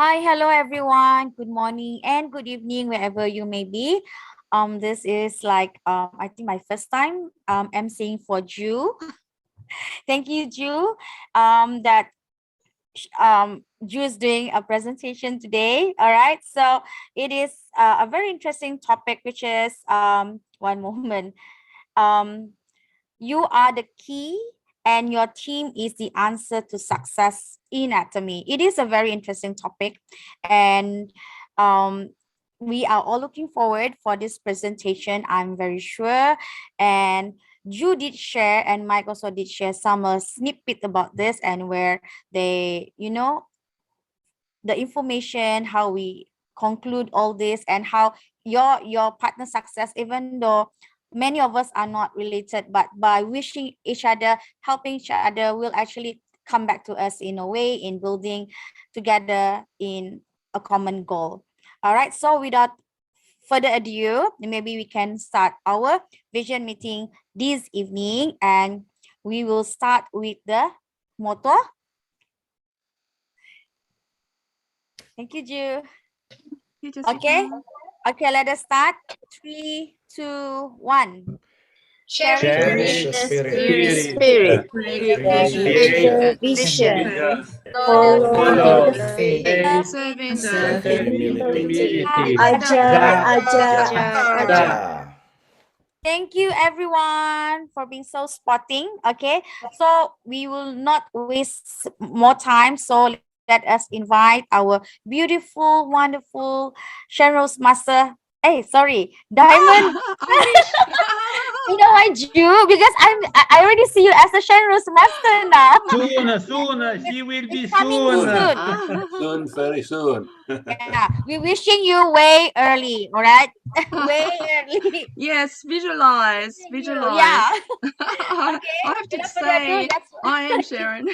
Hi, hello everyone. Good morning and good evening wherever you may be. This is like I think my first time emceeing for Ju. Thank you, Ju. That Ju is doing a presentation today. All right, so it is a very interesting topic, which is one moment. Um, you are the key and your team is the answer to success in Atomy. It is a very interesting topic, and um, we are all looking forward for this presentation, I'm very sure. And you did share, and Mike also did share some snippet about this, and where they, the information, how we conclude all this, and how your partner success, even though many of us are not related, but by wishing each other, helping each other, will actually come back to us in a way, in building together in a common goal. All right, so without further ado, maybe we can start our vision meeting this evening, and we will start with the motto. Thank you, Ju. Okay. Okay, let us start. 3, 2, 1. Sharing the spirit, creating the vision, follow follow the the faith, faith, Serving serving the humility. Aja. Thank you everyone for being so spotting. Okay, so we will not waste more time. So let us invite our beautiful, wonderful Shenrose Master. Hey, sorry, Diamond. You know why, Jew? Because I already see you as a Shenrose Master now. Soon. She will be It's coming soon. Soon, very soon. Yeah, we're wishing you way early. All right, way early. Yes, visualize. Yeah. I have to Without further ado, say, let's. I am Sharon.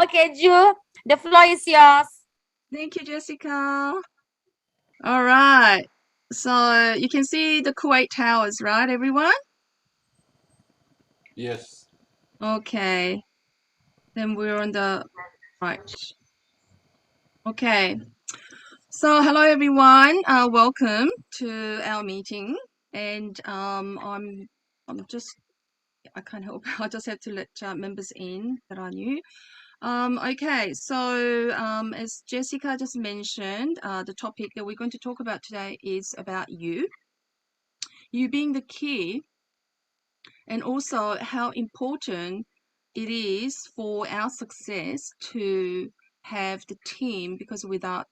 Okay, Ju, the floor is yours. Thank you, Jessica. All right. So you can see the Kuwait Towers, right, everyone? Yes. Okay. Then we're on the right. Okay. So hello, everyone. Welcome to our meeting. And I'm just, I can't help. I just have to let members in that are new. Okay, so as Jessica just mentioned, the topic that we're going to talk about today is about you being the key, and also how important it is for our success to have the team, because without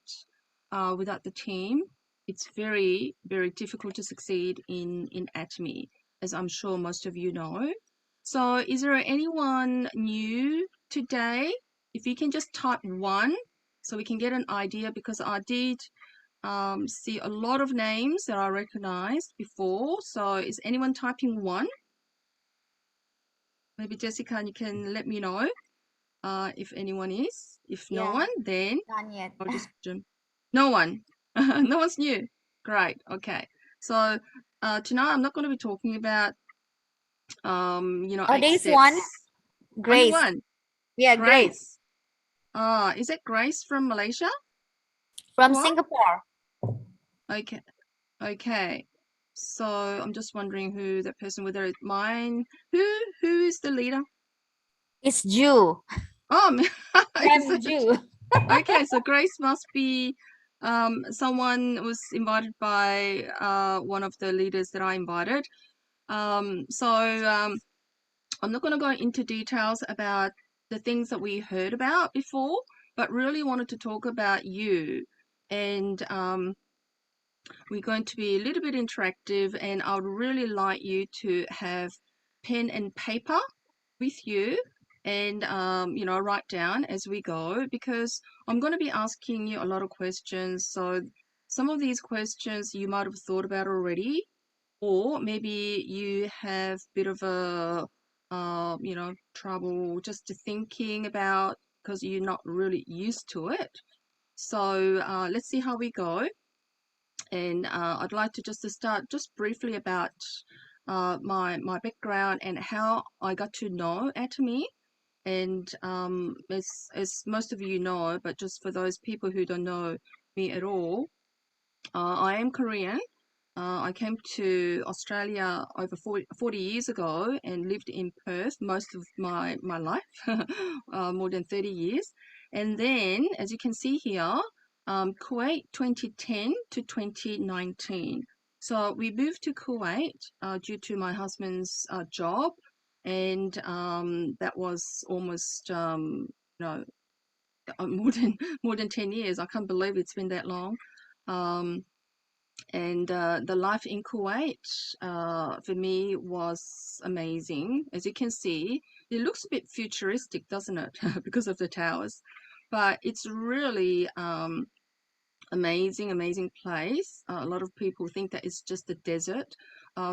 the team, it's very, very difficult to succeed in Atomy, as I'm sure most of you know. So is there anyone new today? If you can just type 1 so we can get an idea, because I did see a lot of names that I recognized before. So is anyone typing 1? Maybe Jessica, you can let me know if anyone is. If no one, then Not yet. I'll just jump. No one. No one's new. Great. Okay. So tonight I'm not going to be talking about Oh, 8 there's steps. one. Only Grace. one. Yeah, Grace. Is it Grace from Malaysia? From What? Singapore. Okay. Okay. So I'm just wondering who that person, whether it's mine. Who is the leader? It's Ju. Oh, I'm Ju. Okay, so Grace must be someone was invited by one of the leaders that I invited. So I'm not going to go into details about the things that we heard about before, but really wanted to talk about you. And we're going to be a little bit interactive, and I would really like you to have pen and paper with you, and write down as we go, because I'm going to be asking you a lot of questions. So some of these questions you might have thought about already, or maybe you have a bit of a trouble just thinking about, because you're not really used to it. So let's see how we go. And I'd like to just start just briefly about my background and how I got to know Atomy, And as most of you know, but just for those people who don't know me at all, I am Korean. I came to Australia over 40 years ago and lived in Perth most of my life, more than 30 years. And then, as you can see here, Kuwait 2010 to 2019. So we moved to Kuwait due to my husband's job, and that was almost more than 10 years. I can't believe it's been that long. And the life in Kuwait for me was amazing. As you can see, it looks a bit futuristic, doesn't it? Because of the towers. But it's really amazing place. A lot of people think that it's just a desert,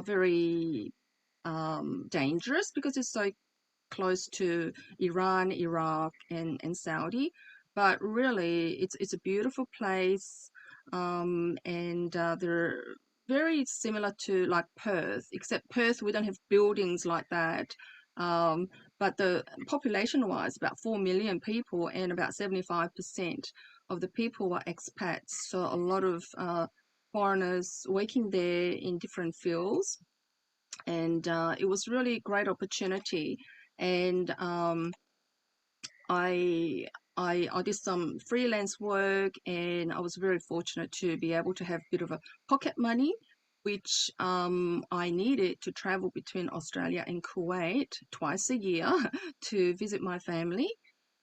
very dangerous because it's so close to Iran, Iraq, and Saudi. But really, it's a beautiful place, and they're very similar to like Perth, except Perth we don't have buildings like that. But the population-wise, about 4 million people, and about 75% of the people were expats. So a lot of foreigners working there in different fields, and it was really a great opportunity. And I did some freelance work, and I was very fortunate to be able to have a bit of a pocket money, which I needed to travel between Australia and Kuwait twice a year to visit my family.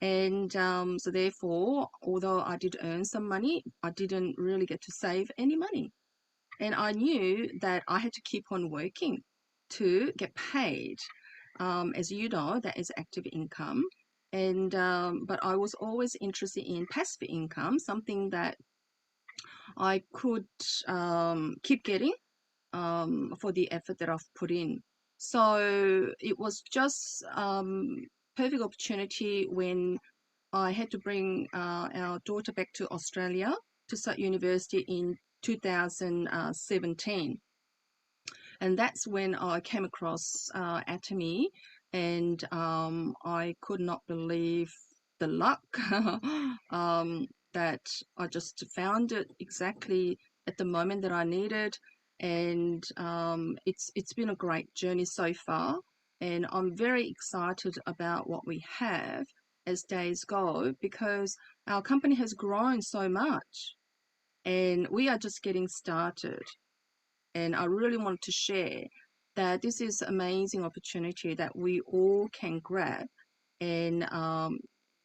And so therefore, although I did earn some money, I didn't really get to save any money. And I knew that I had to keep on working to get paid. As you know, that is active income. And but I was always interested in passive income, something that I could keep getting for the effort that I've put in. So it was just perfect opportunity when I had to bring our daughter back to Australia to start university in 2017. And that's when I came across Atomy, and I could not believe the luck that I just found it exactly at the moment that I needed. And it's been a great journey so far, and I'm very excited about what we have as days go, because our company has grown so much and we are just getting started. And I really want to share that this is an amazing opportunity that we all can grab and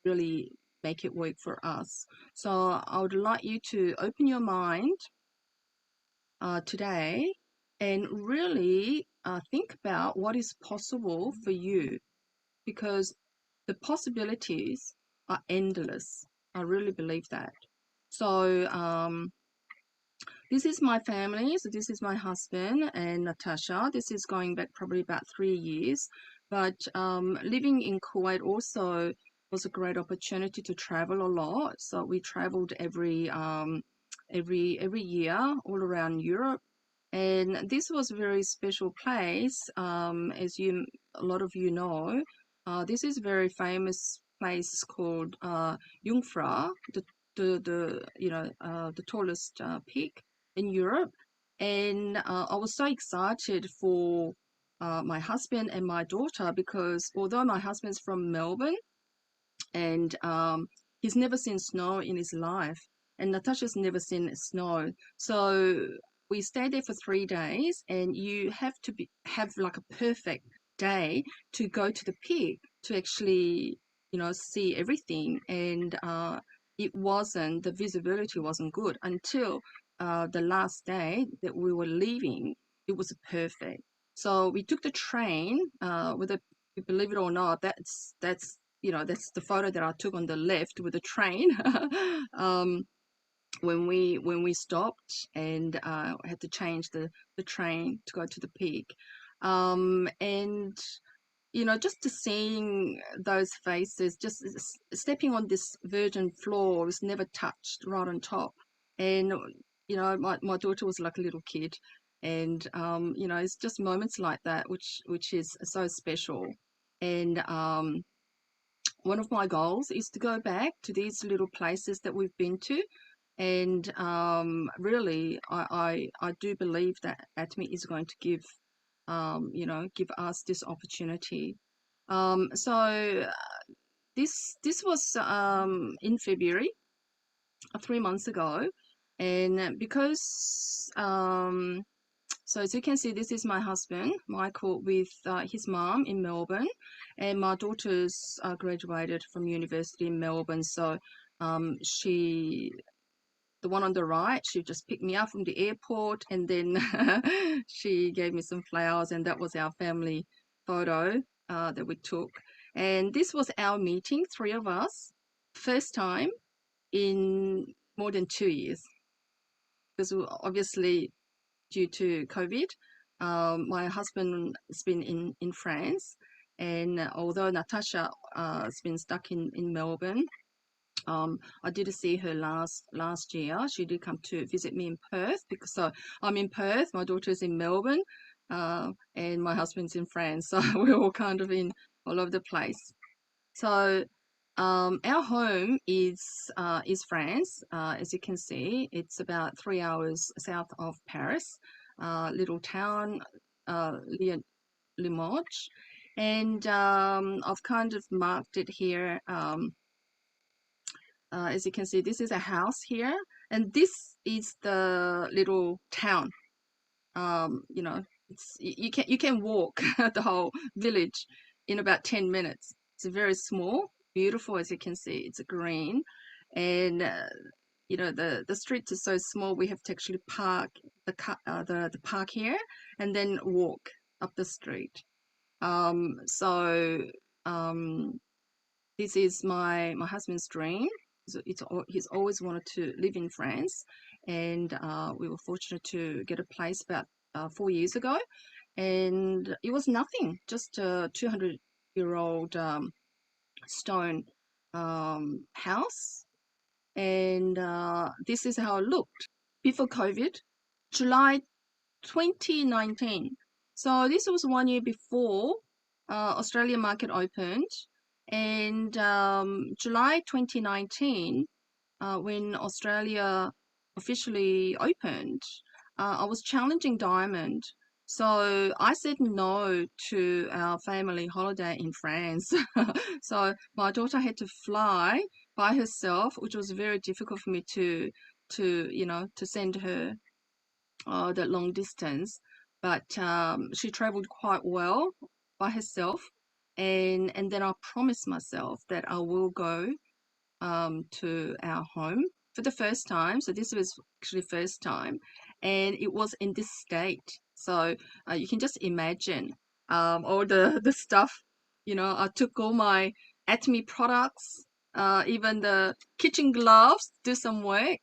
really make it work for us. So I would like you to open your mind today and really think about what is possible for you, because the possibilities are endless. I really believe that. So this is my family. So this is my husband and Natasha. This is going back probably about 3 years. But living in Kuwait also was a great opportunity to travel a lot. So we traveled every year all around Europe. And this was a very special place, as a lot of you know. This is a very famous place called Jungfrau, the tallest peak in Europe. And I was so excited for my husband and my daughter, because although my husband's from Melbourne, and he's never seen snow in his life, and Natasha's never seen snow. So we stayed there for 3 days, and you have to have like a perfect day to go to the peak to actually, see everything. And the visibility wasn't good until the last day that we were leaving. It was perfect. So we took the train, whether you believe it or not, that's the photo that I took on the left with the train. When we stopped and had to change the train to go to the peak. And just to seeing those faces, just stepping on this virgin floor was never touched, right on top. And my daughter was like a little kid, and it's just moments like that which is so special. And one of my goals is to go back to these little places that we've been to. And really, I do believe that Atomy is going to give, give us this opportunity. This was in February, 3 months ago, and because so as you can see, this is my husband, Michael, with his mom in Melbourne, and my daughter's graduated from university in Melbourne. So the one on the right, she just picked me up from the airport, and then she gave me some flowers, and that was our family photo that we took. And this was our meeting, 3 of us, first time in more than 2 years, because obviously due to COVID, my husband has been in France, and although Natasha has been stuck in Melbourne, I did see her last year. She did come to visit me in Perth, because I'm in Perth, my daughter's in Melbourne, and my husband's in France. So we're all kind of in all over the place. So our home is France. As you can see, it's about 3 hours south of Paris, little town, Limoges, and I've kind of marked it here. As you can see, this is a house here, and this is the little town. You can walk the whole village in about 10 minutes. It's very small, beautiful, as you can see. It's green, and the streets are so small. We have to actually park the park here, and then walk up the street. This is my husband's dream. So he's always wanted to live in France, and we were fortunate to get a place about 4 years ago, and it was nothing, just a 200-year-old stone house, and this is how it looked before COVID, July 2019. So this was 1 year before Australian market opened, and July 2019, when Australia officially opened, I was challenging Diamond. So I said no to our family holiday in France. So my daughter had to fly by herself, which was very difficult for me to send her that long distance. But she traveled quite well by herself, and then I promised myself that I will go to our home for the first time. So this was actually first time, and it was in this state. So you can just imagine all the stuff. I took all my Atomy products, even the kitchen gloves, do some work.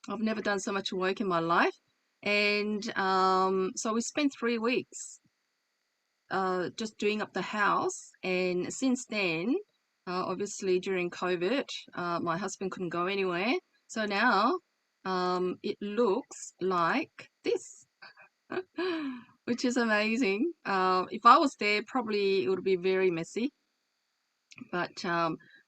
I've never done so much work in my life. And so we spent 3 weeks just doing up the house. And since then, obviously during COVID, my husband couldn't go anywhere. So now it looks like this, which is amazing. If I was there, probably it would be very messy. But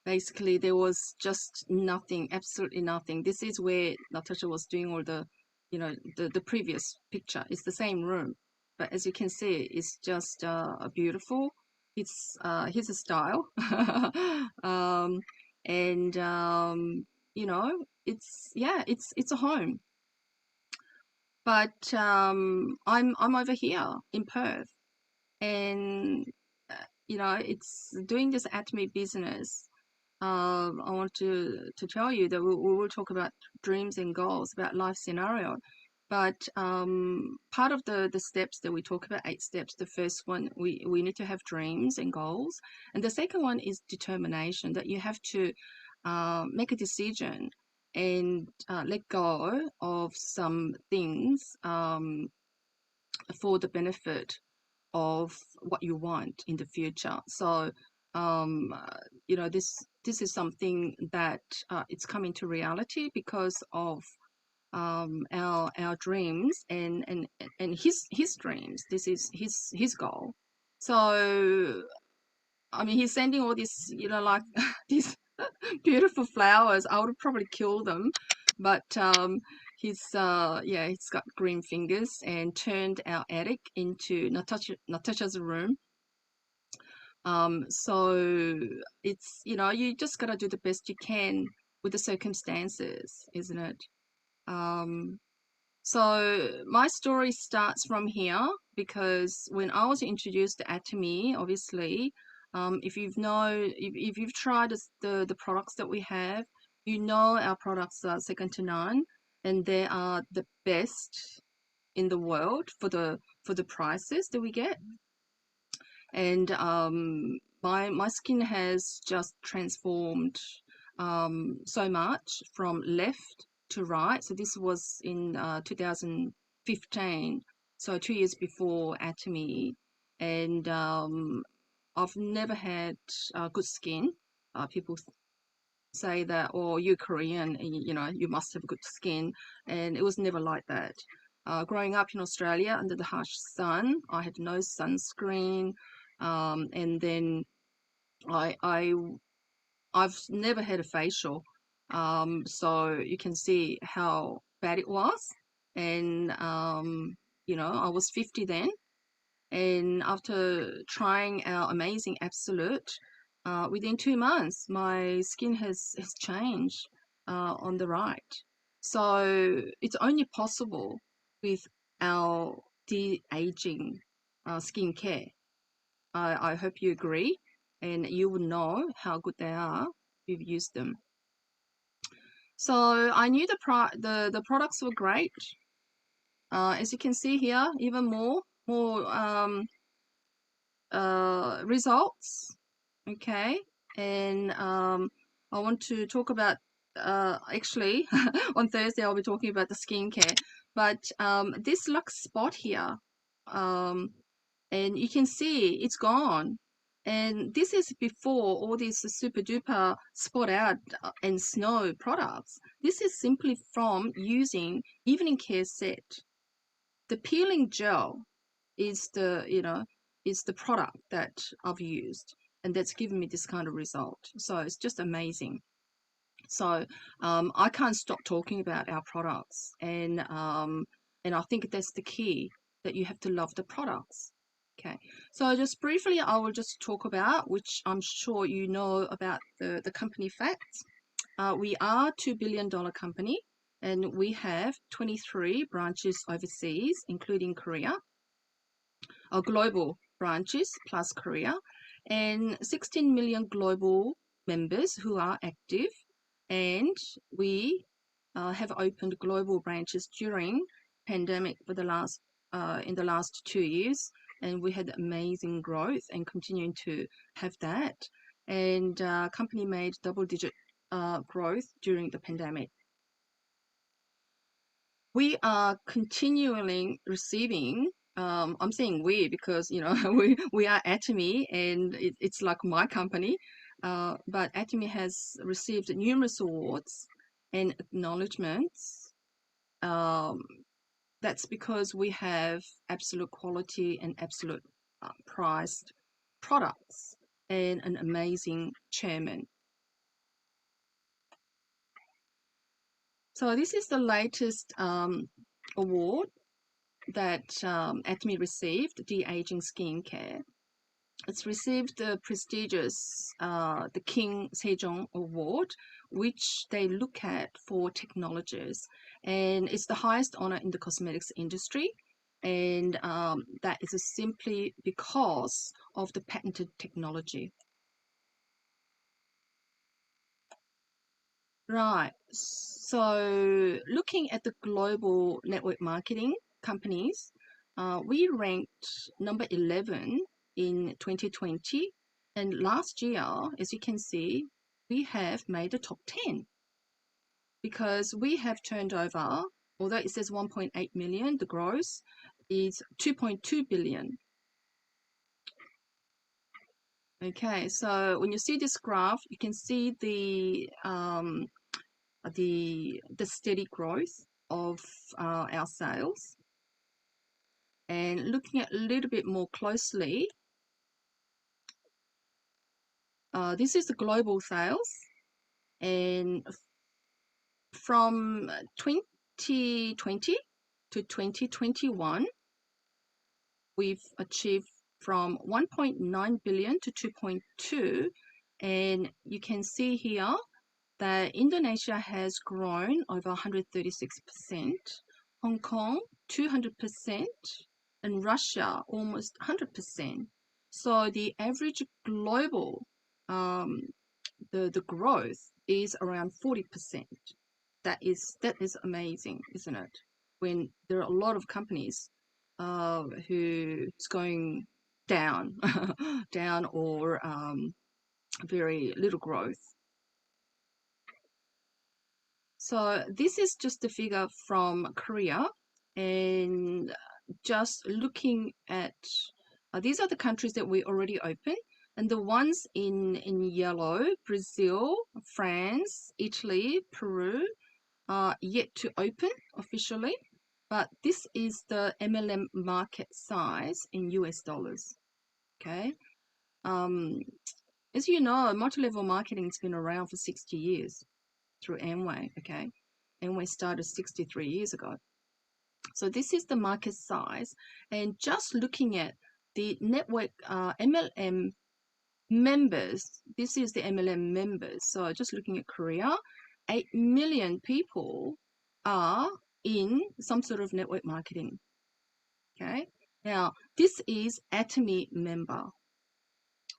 basically there was just nothing, absolutely nothing. This is where Natasha was doing all the, the previous picture. It's the same room, but as you can see, it's just beautiful. It's his style. And it's a home. But I'm over here in Perth, and it's doing this Atomy business. I want to tell you that we will talk about dreams and goals, about life scenario. But part of the steps that we talk about, 8 steps, the first one, we need to have dreams and goals. And the second one is determination, that you have to make a decision and let go of some things for the benefit of what you want in the future. So this is something that it's coming to reality because of our dreams and his dreams. This is his goal. So I mean, he's sending all this, you know, like these beautiful flowers. I would probably kill them, but he's got green fingers and turned our attic into Natasha's room. So it's, you know, you just gotta do the best you can with the circumstances, isn't it? So my story starts from here because when I was introduced to Atomy, obviously, if you've tried the products that we have, you know our products are second to none, and they are the best in the world for the prices that we get. And my skin has just transformed so much from left to right. So this was in 2015, so 2 years before Atomy, and I've never had good skin. People say that, oh, you're Korean, and you know you must have good skin, and it was never like that. Growing up in Australia under the harsh sun, I had no sunscreen, and then I've never had a facial, so you can see how bad it was. And you know, I was 50 then, and after trying our amazing Absolute, within 2 months, my skin has changed on the right. So it's only possible with our de-aging skincare. I hope you agree, and you will know how good they are if you've used them. So I knew the products were great. As you can see here, even more results. Okay, and I want to talk about actually on Thursday I'll be talking about the skincare, but this Lux spot here, and you can see it's gone. And this is before all these super duper spot out and snow products. This is simply from using evening care set. The peeling gel is the product that I've used, and that's given me this kind of result. So it's just amazing. So I can't stop talking about our products, and I think that's the key, that you have to love the products. Okay, so just briefly, I will just talk about, which I'm sure you know about, the company facts. We are $2 billion company, and we have 23 branches overseas, including Korea, global branches plus Korea, and 16 million global members who are active. And we have opened global branches during pandemic for in the last 2 years, and we had amazing growth and continuing to have that. And company made double-digit growth during the pandemic. We are continually receiving, I'm saying we because, you know, we are Atomy, and it's like my company, but Atomy has received numerous awards and acknowledgements. That's because we have absolute quality and absolute priced products and an amazing chairman. So this is the latest award that Atomy received, de-aging skincare. It's received the prestigious the King Sejong Award, which they look at for technologies, and it's the highest honor in the cosmetics industry, and that is simply because of the patented technology. Right, so looking at the global network marketing companies, we ranked number 11 in 2020, and last year, as you can see, we have made the top 10 because we have turned over, although it says 1.8 million, the gross is 2.2 billion. Okay, so when you see this graph, you can see the steady growth of our sales. And looking at a little bit more closely, this is the global sales, and from 2020 to 2021, we've achieved from 1.9 billion to 2.2, and you can see here that Indonesia has grown over 136%, Hong Kong 200%, and Russia almost 100%. So the average global the growth is around 40%. That is amazing, isn't it? When there are a lot of companies who's going down, down or very little growth. So this is just a figure from Korea, and just looking at these are the countries that we already opened, and the ones in yellow: Brazil, France, Italy, Peru, are yet to open officially. But this is the MLM market size in US dollars. Okay. As you know, multi-level marketing has been around for 60 years through Amway. Okay. Amway started 63 years ago. So this is the market size, and just looking at the network MLM members, this is the MLM members. So just looking at Korea, 8 million people are in some sort of network marketing. Okay, now this is Atomy member,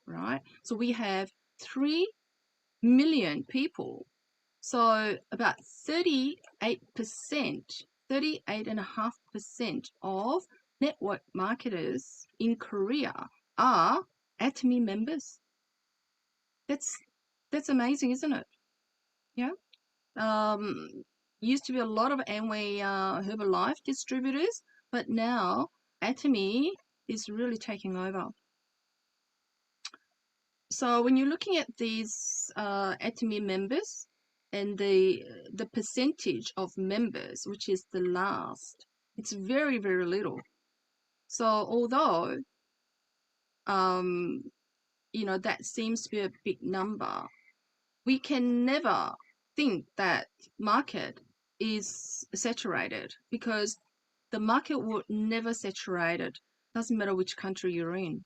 right? So we have 3 million people. So about 38%, 38.5% of network marketers in Korea are Atomy members. That's amazing, isn't it? Yeah. Used to be a lot of Amway Herbalife distributors, but now Atomy is really taking over. So when you're looking at these Atomy members and the percentage of members, which is the last, it's very, very little. So although you know, that seems to be a big number, we can never think that market is saturated, because the market will never saturate it. Doesn't matter which country you're in.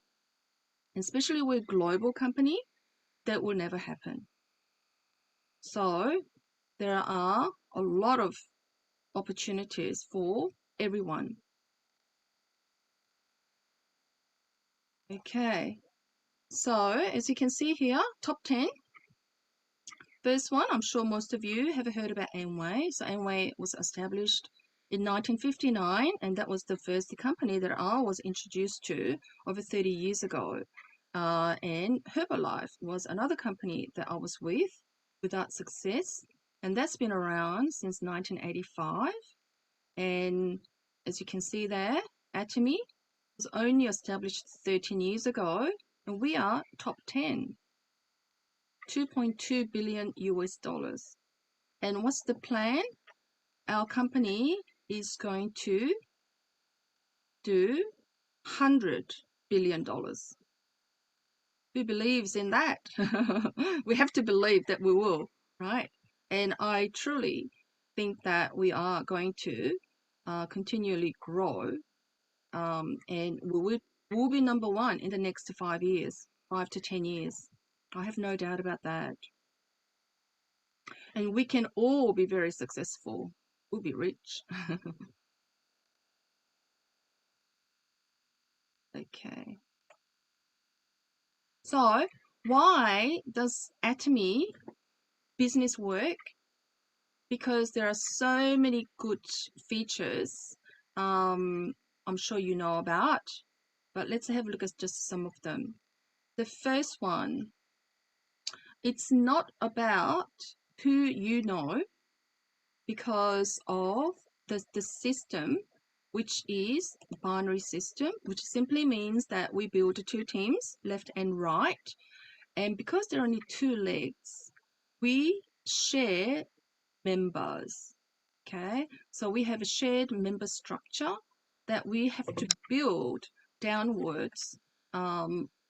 Especially with a global company, that will never happen. So there are a lot of opportunities for everyone. Okay, so as you can see here, top 10. First one, I'm sure most of you have heard about Amway. So Amway was established in 1959, and that was the first company that I was introduced to over 30 years ago. And Herbalife was another company that I was with without success, and that's been around since 1985. And as you can see there, Atomy was only established 13 years ago, and we are top 10. 2.2 billion US dollars. And what's the plan? Our company is going to do $100 billion. Who believes in that? We have to believe that we will, right? And I truly think that we are going to continually grow, and we'll be number one in the next 5 years, 5 to 10 years. I have no doubt about that. And we can all be very successful. We'll be rich. Okay. So why does Atomy business work? Because there are so many good features I'm sure you know about, but let's have a look at just some of them. The first one, it's not about who you know, because of the system, which is binary system, which simply means that we build 2 teams, left and right. And because there are only 2 legs, we share members. Okay, so we have a shared member structure that we have to build downwards,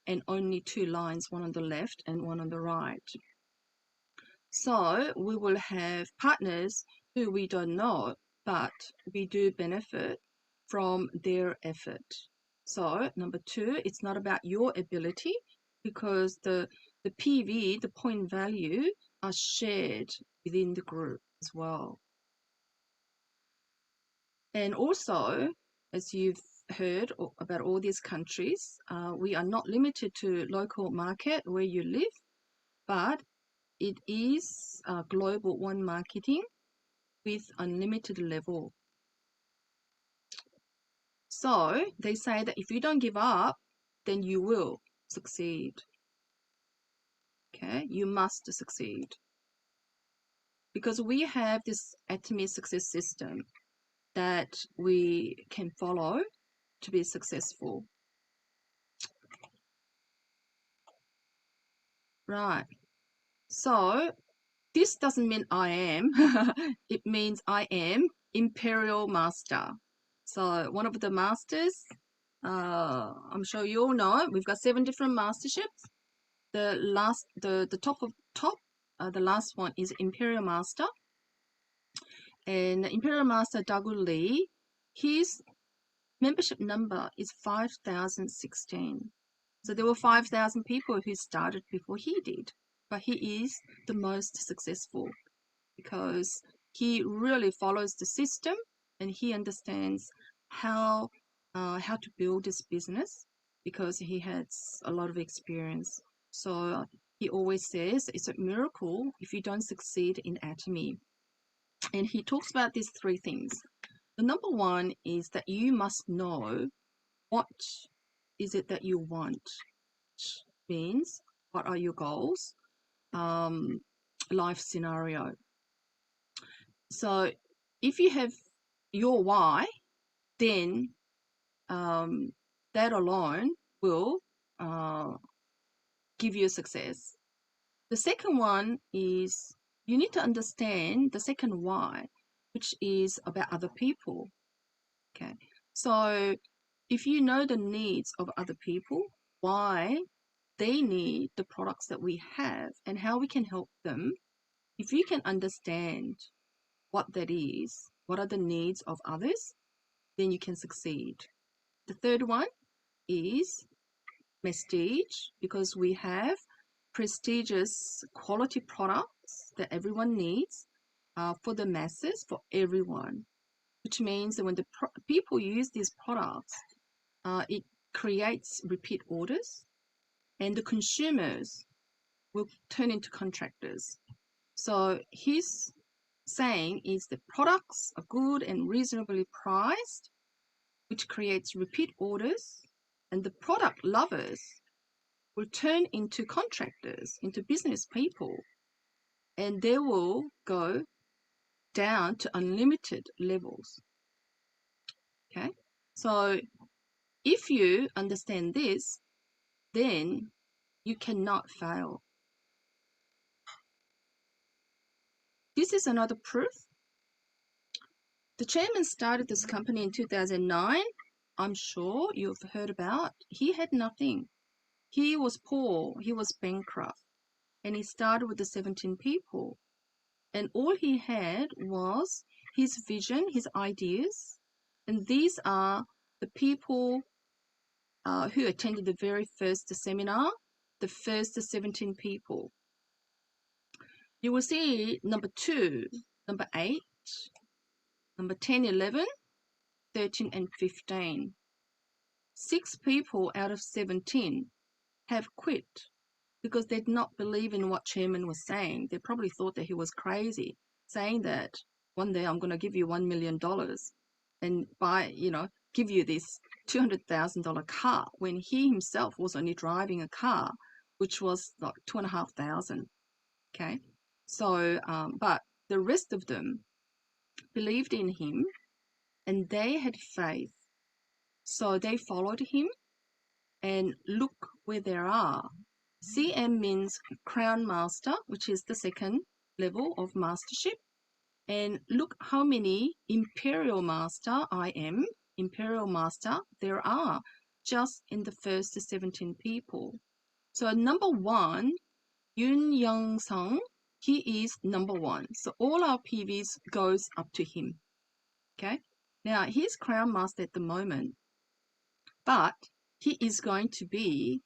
and only 2 lines, one on the left and one on the right. So we will have partners who we don't know, but we do benefit from their effort. So number 2, it's not about your ability, because the PV, the point value, are shared within the group as well. And also, as you've heard about all these countries, we are not limited to local market where you live, but it is global one marketing with unlimited level. So they say that if you don't give up, then you will succeed. Okay, you must succeed. Because we have this Atomy success system that we can follow to be successful. Right. So this doesn't mean I am. It means I am Imperial Master. So one of the masters, I'm sure you all know, we've got 7 different masterships. The last one is Imperial Master. And Imperial Master Dagu Lee, his membership number is 5,016. So there were 5,000 people who started before he did, but he is the most successful because he really follows the system and he understands how to build his business because he has a lot of experience. So he always says it's a miracle if you don't succeed in Atomy. And he talks about these 3 things. The number 1 is that you must know what is it that you want, which means what are your goals, life scenario. So if you have your why, then that alone will give you success. The second one is you need to understand the second why, which is about other people. Okay, so if you know the needs of other people, why they need the products that we have and how we can help them, if you can understand what that is, what are the needs of others, then you can succeed. The third one is prestige, because we have prestigious quality products that everyone needs for the masses, for everyone, which means that when the people use these products, it creates repeat orders and the consumers will turn into contractors. So his saying is that products are good and reasonably priced, which creates repeat orders, and the product lovers will turn into contractors, into business people, and they will go down to unlimited levels. Okay, so if you understand this, then you cannot fail. This is another proof. The chairman started this company in 2009. I'm sure you've heard about. He had nothing. He was poor. He was bankrupt. And he started with the 17 people. And all he had was his vision, his ideas. And these are the people who attended the very first seminar, the first 17 people. You will see number 2, number 8, number 10, 11, 13, and 15. 6 people out of 17 have quit because they did not believe in what chairman was saying. They probably thought that he was crazy, saying that one day I'm going to give you $1 million and give you this $200,000 car, when he himself was only driving a car, which was like $2,500. Okay. So, but the rest of them believed in him and they had faith. So they followed him, and look where they are. CM means Crown Master, which is the second level of mastership. And look how many Imperial Master, Imperial Master, there are. just in the first 17 people. So number 1, Yoon Young-sung, he is number 1. So all our PVs goes up to him. Okay. Now he's Crown Master at the moment, but he is going to be,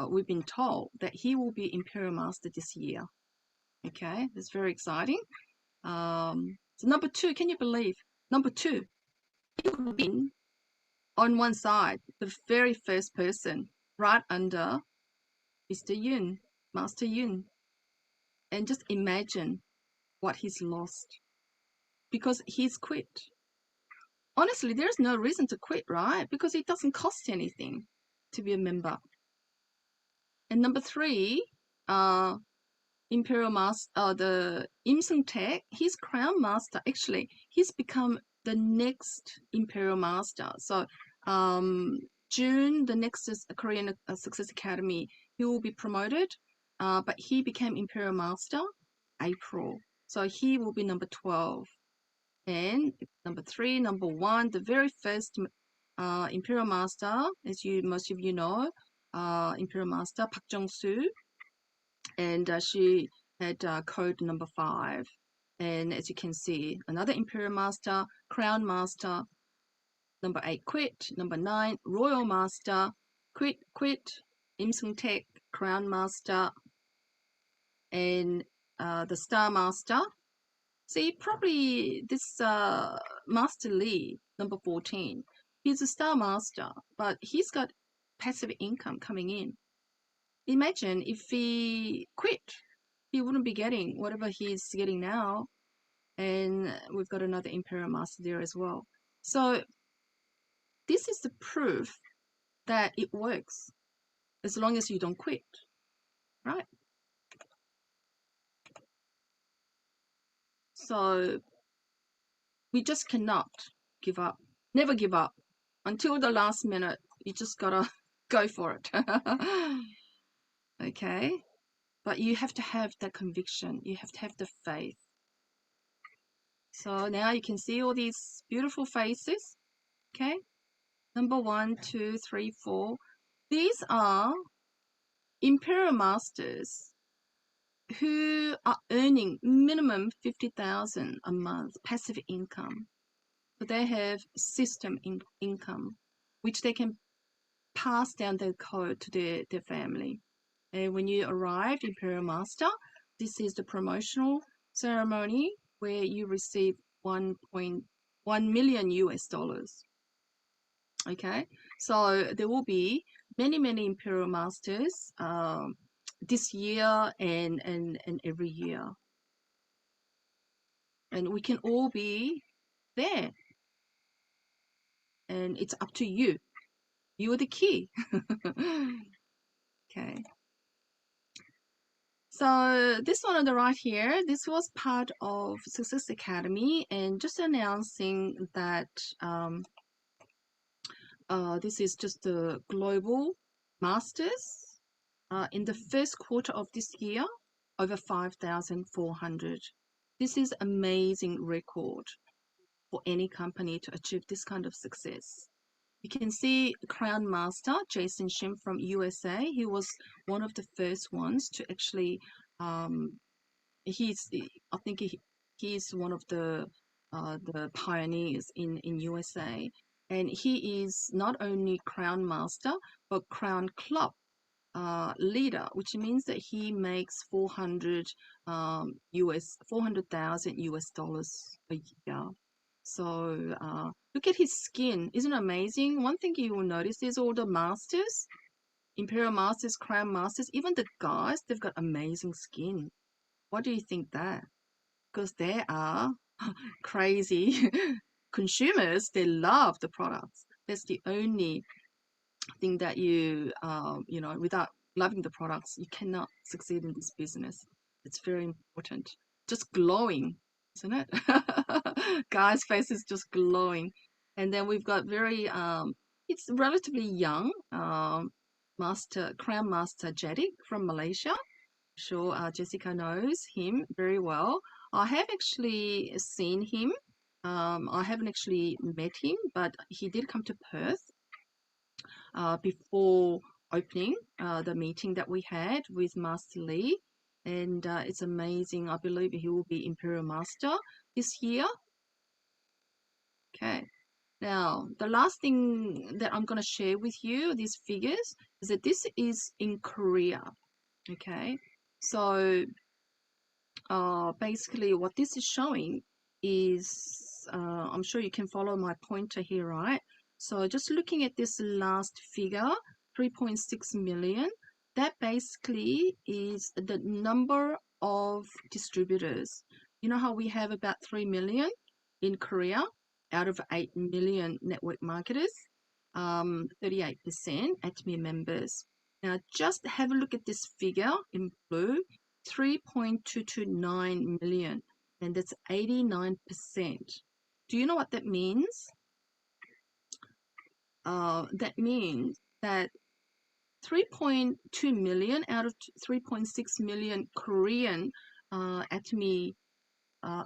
we've been told that he will be Imperial Master this year. Okay, that's very exciting. So number 2, can you believe? Number 2, he will be on one side, the very first person, right under Mr. Yoon, Master Yoon. And just imagine what he's lost because he's quit. Honestly, there's no reason to quit, right? Because it doesn't cost anything to be a member. And number 3, Imperial Master, the Im Sung-taek, he's Crown Master. Actually, he's become the next Imperial Master. So June, the next is Korean Success Academy, he will be promoted, but he became Imperial Master April. So he will be number 12. And number 3, number 1, the very first Imperial Master, as most of you know, Imperial Master Park Jung-soo, and she had code number 5. And as you can see, another Imperial Master, Crown Master, number 8 quit, number 9 Royal Master, quit, Im Sung-taek, Crown Master, and the Star Master. See, probably this Master Lee, number 14, he's a Star Master, but he's got passive income coming in. Imagine if he quit, he wouldn't be getting whatever he's getting now. And we've got another Imperial Master there as well. So this is the proof that it works as long as you don't quit, right? So we just cannot give up. Never give up. Until the last minute, you just gotta go for it. Okay? But you have to have that conviction. You have to have the faith. So now you can see all these beautiful faces. Okay? Number 1, 2, 3, 4. These are Imperial Masters who are earning minimum 50,000 a month passive income. But they have system income, which they can pass down the code to their family. And when you arrive Imperial Master, this is the promotional ceremony where you receive 1.1 million US dollars. Okay, so there will be many Imperial Masters this year and every year. And we can all be there. And it's up to you. You're the key. Okay. So this one on the right here, this was part of Success Academy, and just announcing that this is just the global masters. In the first quarter of this year, over 5,400. This is amazing record for any company to achieve this kind of success. You can see Crown Master Jason Shim from USA. He was one of the first ones to actually. I think he's one of the pioneers in USA, and he is not only Crown Master but Crown Club leader, which means that he makes 400,000 US dollars a year. So look at his skin. Isn't it amazing? One thing you will notice is all the masters, Imperial Masters, Crown Masters, even the guys, they've got amazing skin. Why do you think that? Because they are crazy consumers. They love the products. That's the only thing that without loving the products, you cannot succeed in this business. It's very important. Just glowing, isn't it? Guy's face is just glowing. And then we've got it's relatively young, Crown Master Jadik from Malaysia. I'm sure Jessica knows him very well. I have actually seen him. I haven't actually met him, but he did come to Perth before opening the meeting that we had with Master Lee. And it's amazing. I believe he will be Imperial Master this year. Okay. Now, the last thing that I'm going to share with you, these figures, is that this is in Korea. Okay. So basically what this is showing is, I'm sure you can follow my pointer here, right? So just looking at this last figure, 3.6 million, that basically is the number of distributors. You know how we have about 3 million in Korea out of 8 million network marketers, 38% Atomy members. Now just have a look at this figure in blue, 3.229 million, and that's 89%. Do you know what that means? That means that 3.2 million out of 3.6 million Korean Atomy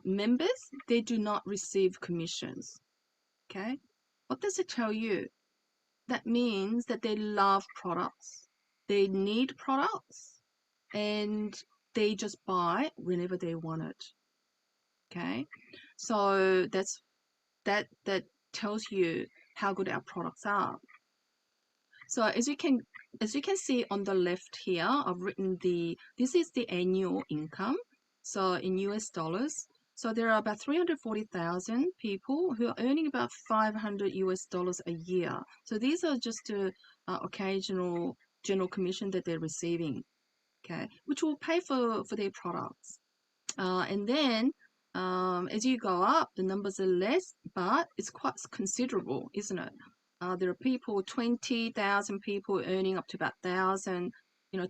members, they do not receive commissions. Okay, what does it tell you? That means that they love products, they need products, and they just buy whenever they want it. Okay, so that tells you how good our products are. So as you can see on the left here, I've written this is the annual income, so in US dollars. So there are about 340,000 people who are earning about 500 US dollars a year. So these are just occasional general commission that they're receiving, okay, which will pay for their products. And then as you go up, the numbers are less, but it's quite considerable, isn't it? There are people, 20,000 people earning up to about 1,000,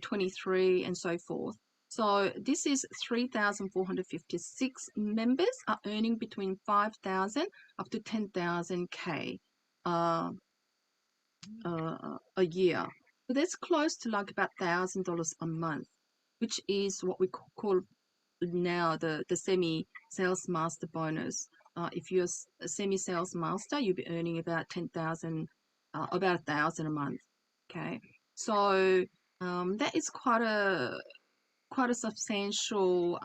23 and so forth. So this is 3,456 members are earning between 5,000 up to 10,000 K a year. So that's close to like about $1,000 a month, which is what we call now the semi-sales master bonus. If you're a semi-sales master, you'll be earning about 10,000, about 1,000 a month. Okay, so that is quite a substantial,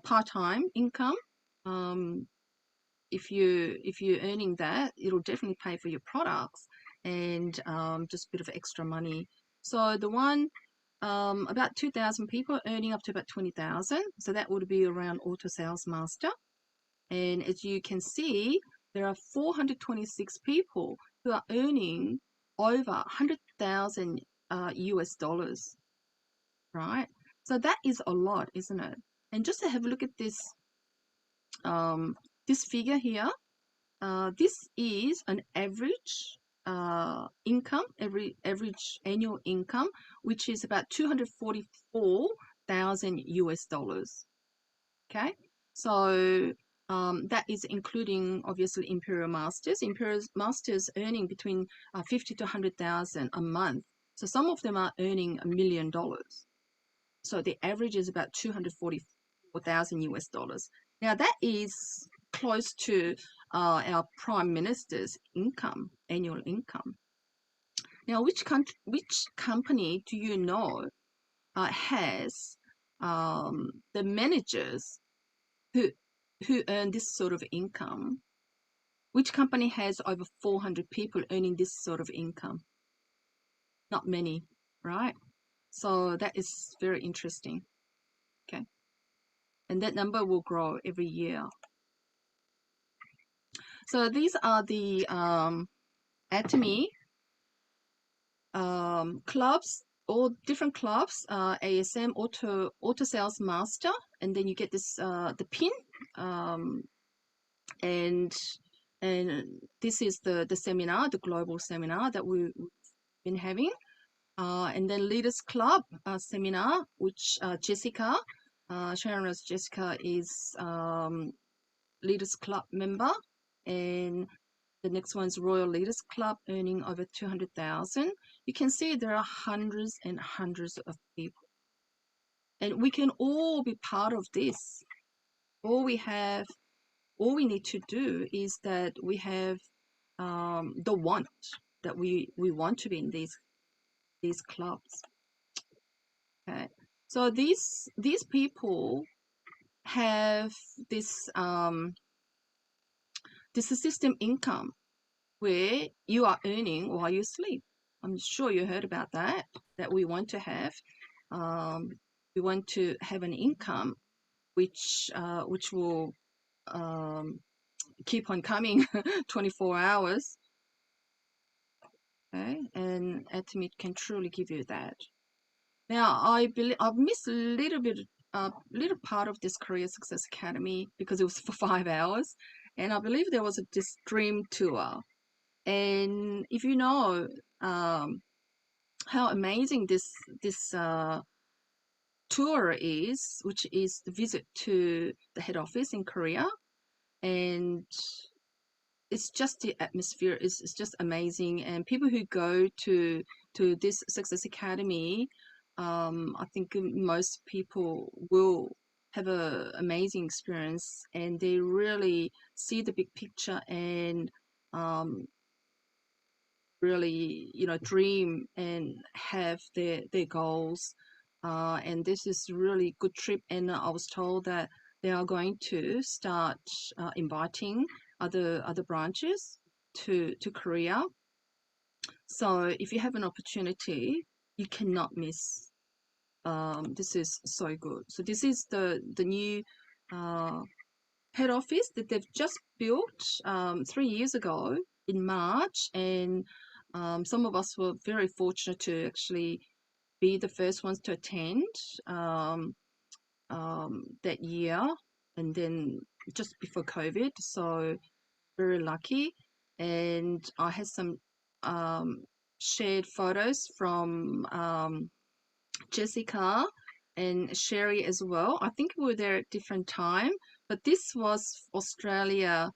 part-time income. If you're earning that, it'll definitely pay for your products and just a bit of extra money. So the one. About 2,000 people earning up to about 20,000. So that would be around auto sales master. And as you can see, there are 426 people who are earning over 100,000 US dollars, right? So that is a lot, isn't it? And just to have a look at this, this figure here, this is an average income, average annual income, which is about 244,000 US dollars. Okay, so that is including obviously Imperial Masters. Imperial Masters earning between 50 to 100,000 a month. So some of them are earning $1 million. So the average is about 244,000 US dollars. Now that is close to our Prime Minister's income, annual income. Now, which company do you know has the managers who earn this sort of income? Which company has over 400 people earning this sort of income? Not many, right? So that is very interesting. Okay, and that number will grow every year. So these are the Atomy clubs, all different clubs, ASM, auto sales master, and then you get this the pin, and this is the seminar, the global seminar that we've been having, and then Leaders Club seminar, which Jessica, Sharon's Jessica is Leaders Club member, and the next one's Royal Leaders Club, earning over 200,000. You can see there are hundreds and hundreds of people, and we can all be part of this. All we need to do is that we have the want. that we want to be in these clubs. Okay, so these people have this this system income where you are earning while you sleep. I'm sure you heard about that we want to have. We want to have an income which will keep on coming 24 hours. Okay, and Atomy can truly give you that. Now, I believe I've missed a little part of this Career Success Academy because it was for 5 hours, and I believe there was this dream tour. And if you know how amazing this tour is, which is the visit to the head office in Korea, and it's just the atmosphere is just amazing. And people who go to this Success Academy, I think most people will have an amazing experience, and they really see the big picture and really, dream and have their goals. And this is really good trip. And I was told that they are going to start inviting other branches to Korea. So if you have an opportunity, you cannot miss. This is so good. So this is the new head office that they've just built 3 years ago in March, and some of us were very fortunate to actually be the first ones to attend that year, and then just before COVID, so very lucky. And I had some shared photos from Jessica and Sherry as well. I think we were there at different time, but this was Australia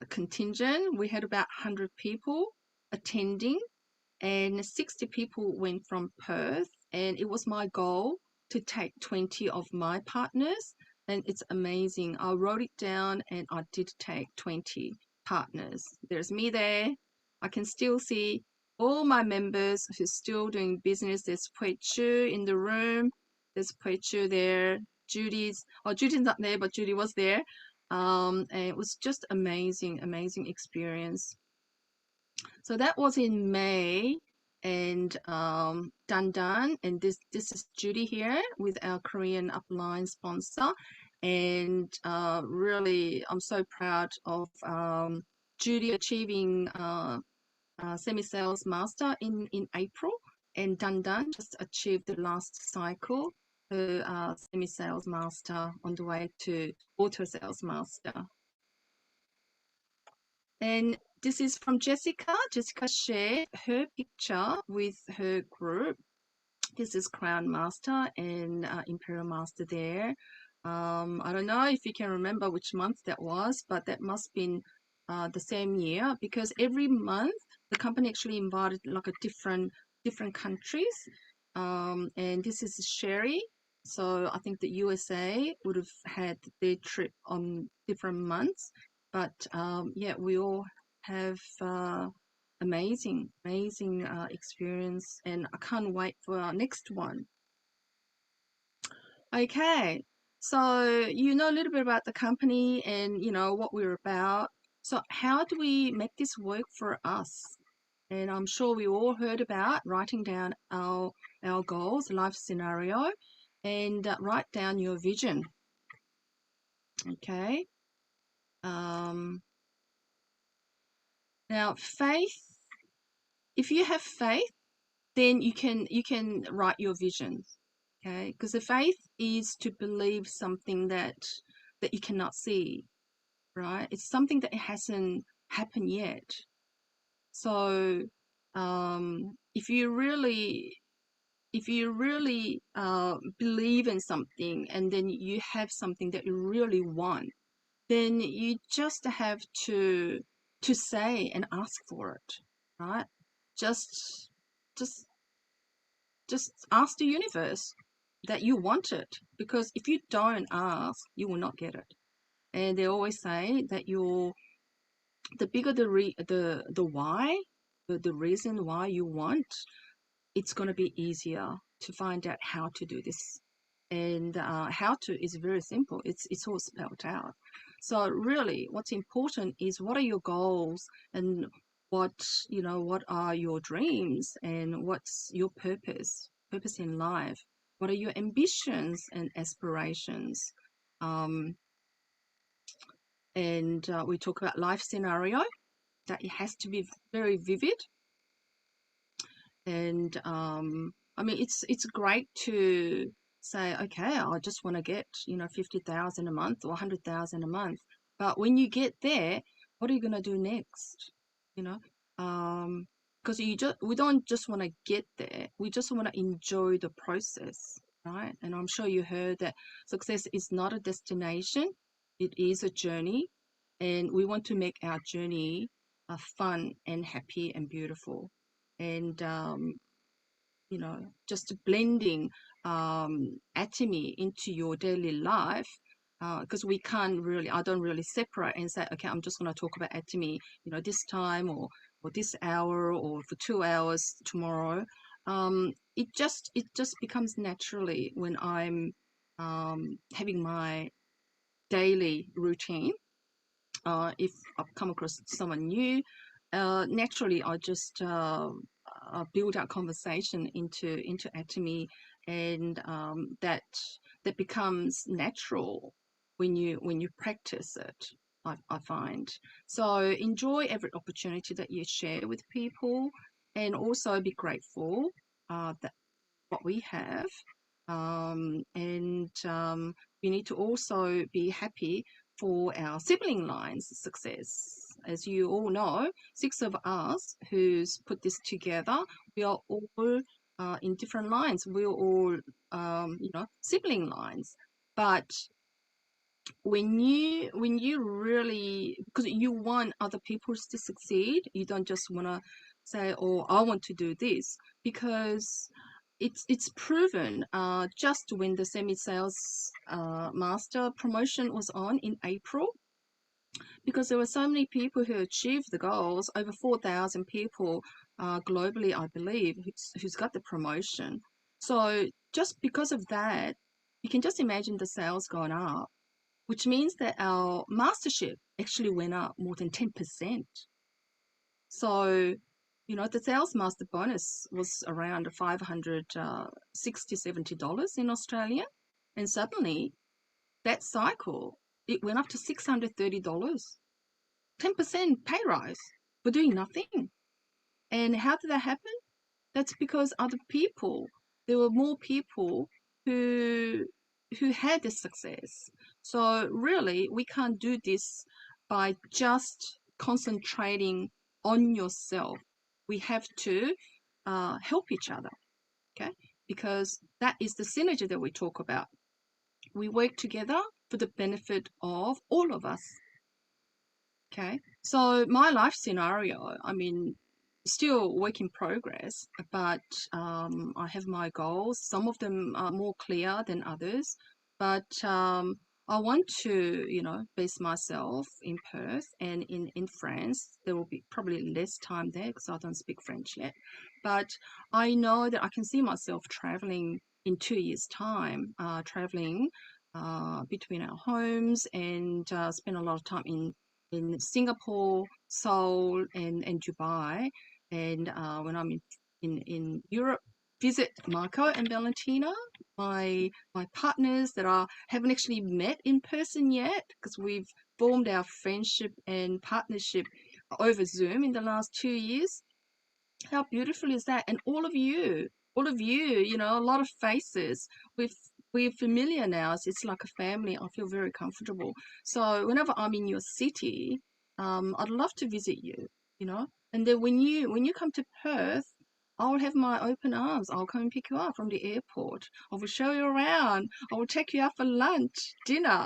contingent. We had about 100 people attending, and 60 people went from Perth, and it was my goal to take 20 of my partners, and it's amazing. I wrote it down, and I did take 20 partners. There's me there. I can still see all my members who's still doing business. There's Pui Chu in the room. There's Pui Chu there. Judy's not there, but Judy was there. And it was just amazing experience. So that was in May, and done. And this is Judy here with our Korean upline sponsor, and really I'm so proud of Judy achieving semi-sales master in April, and done just achieved the last cycle her semi-sales master on the way to auto sales master. And this is from Jessica. Jessica shared her picture with her group. This is Crown Master and Imperial Master there. I don't know if you can remember which month that was, but that must have been the same year, because every month the company actually invited like a different countries. And this is Sherry. So I think the USA would have had their trip on different months. But yeah, we all have amazing experience, and I can't wait for our next one. Okay, so you know a little bit about the company and you know what we're about. So how do we make this work for us? And I'm sure we all heard about writing down our goals, life scenario, and write down your vision. Okay. Now, faith. If you have faith, then you can write your vision. Okay, because the faith is to believe something that you cannot see, right? It's something that hasn't happened yet. So if you really believe in something, and then you have something that you really want, then you just have to say and ask for it, right? Just ask the universe that you want it, because if you don't ask, you will not get it. And they always say that the bigger the why, the reason why you want, it's going to be easier to find out how to do this. And how to is very simple. It's all spelled out. So really, what's important is what are your goals and what are your dreams and what's your purpose in life. What are your ambitions and aspirations? And we talk about life scenario, that it has to be very vivid. And I mean, it's great to say, okay, I just want to get 50,000 a month or 100,000 a month. But when you get there, what are you going to do next? Because we don't just want to get there. We just want to enjoy the process, right? And I'm sure you heard that success is not a destination; it is a journey, and we want to make our journey fun and happy and beautiful. And just blending Atomy into your daily life, because I don't really separate and say, okay, I'm just going to talk about Atomy, this time or this hour or for 2 hours tomorrow. It just becomes naturally when I'm having my daily routine. If I've come across someone new, naturally I just build our conversation into Atomy, and that becomes natural when you practice it. I find. So enjoy every opportunity that you share with people, and also be grateful that what we have. And we need to also be happy for our sibling lines success. As you all know, 6 of us who's put this together, we are all in different lines. We're all, sibling lines. But when you really, because you want other people to succeed, you don't just want to say, oh, I want to do this, because it's proven. Just when the semi-sales master promotion was on in April, because there were so many people who achieved the goals, over 4,000 people globally, I believe, who's got the promotion. So just because of that, you can just imagine the sales going up, which means that our mastership actually went up more than 10%. So, the sales master bonus was around $560, $70 in Australia. And suddenly, that cycle, it went up to $630. 10% pay rise for doing nothing. And how did that happen? That's because there were more people who had this success. So really, we can't do this by just concentrating on yourself. We have to help each other, okay? Because that is the synergy that we talk about. We work together for the benefit of all of us, okay? So my life scenario, I mean, still work in progress, but I have my goals. Some of them are more clear than others, but I want to, base myself in Perth and in France. There will be probably less time there because I don't speak French yet, but I know that I can see myself traveling in 2 years' time, traveling between our homes, and spend a lot of time in Singapore, Seoul, and Dubai. And when I'm in Europe, visit Marco and Valentina, my partners that I haven't actually met in person yet, because we've formed our friendship and partnership over Zoom in the last 2 years. How beautiful is that? And all of you, a lot of faces. We're familiar now. So it's like a family. I feel very comfortable. So whenever I'm in your city, I'd love to visit you, And then when you come to Perth, I'll have my open arms. I'll come and pick you up from the airport. I will show you around. I will take you out for lunch, dinner.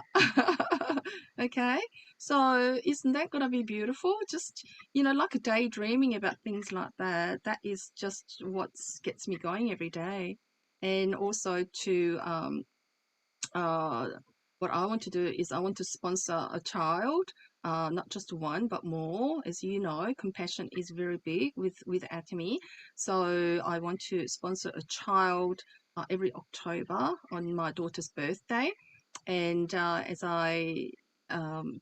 Okay? So isn't that going to be beautiful? Just, like daydreaming about things like that. That is just what gets me going every day. And also to what what I want to do is I want to sponsor a child, not just one, but more. As you know, compassion is very big with Atomy. So I want to sponsor a child every October on my daughter's birthday. And as I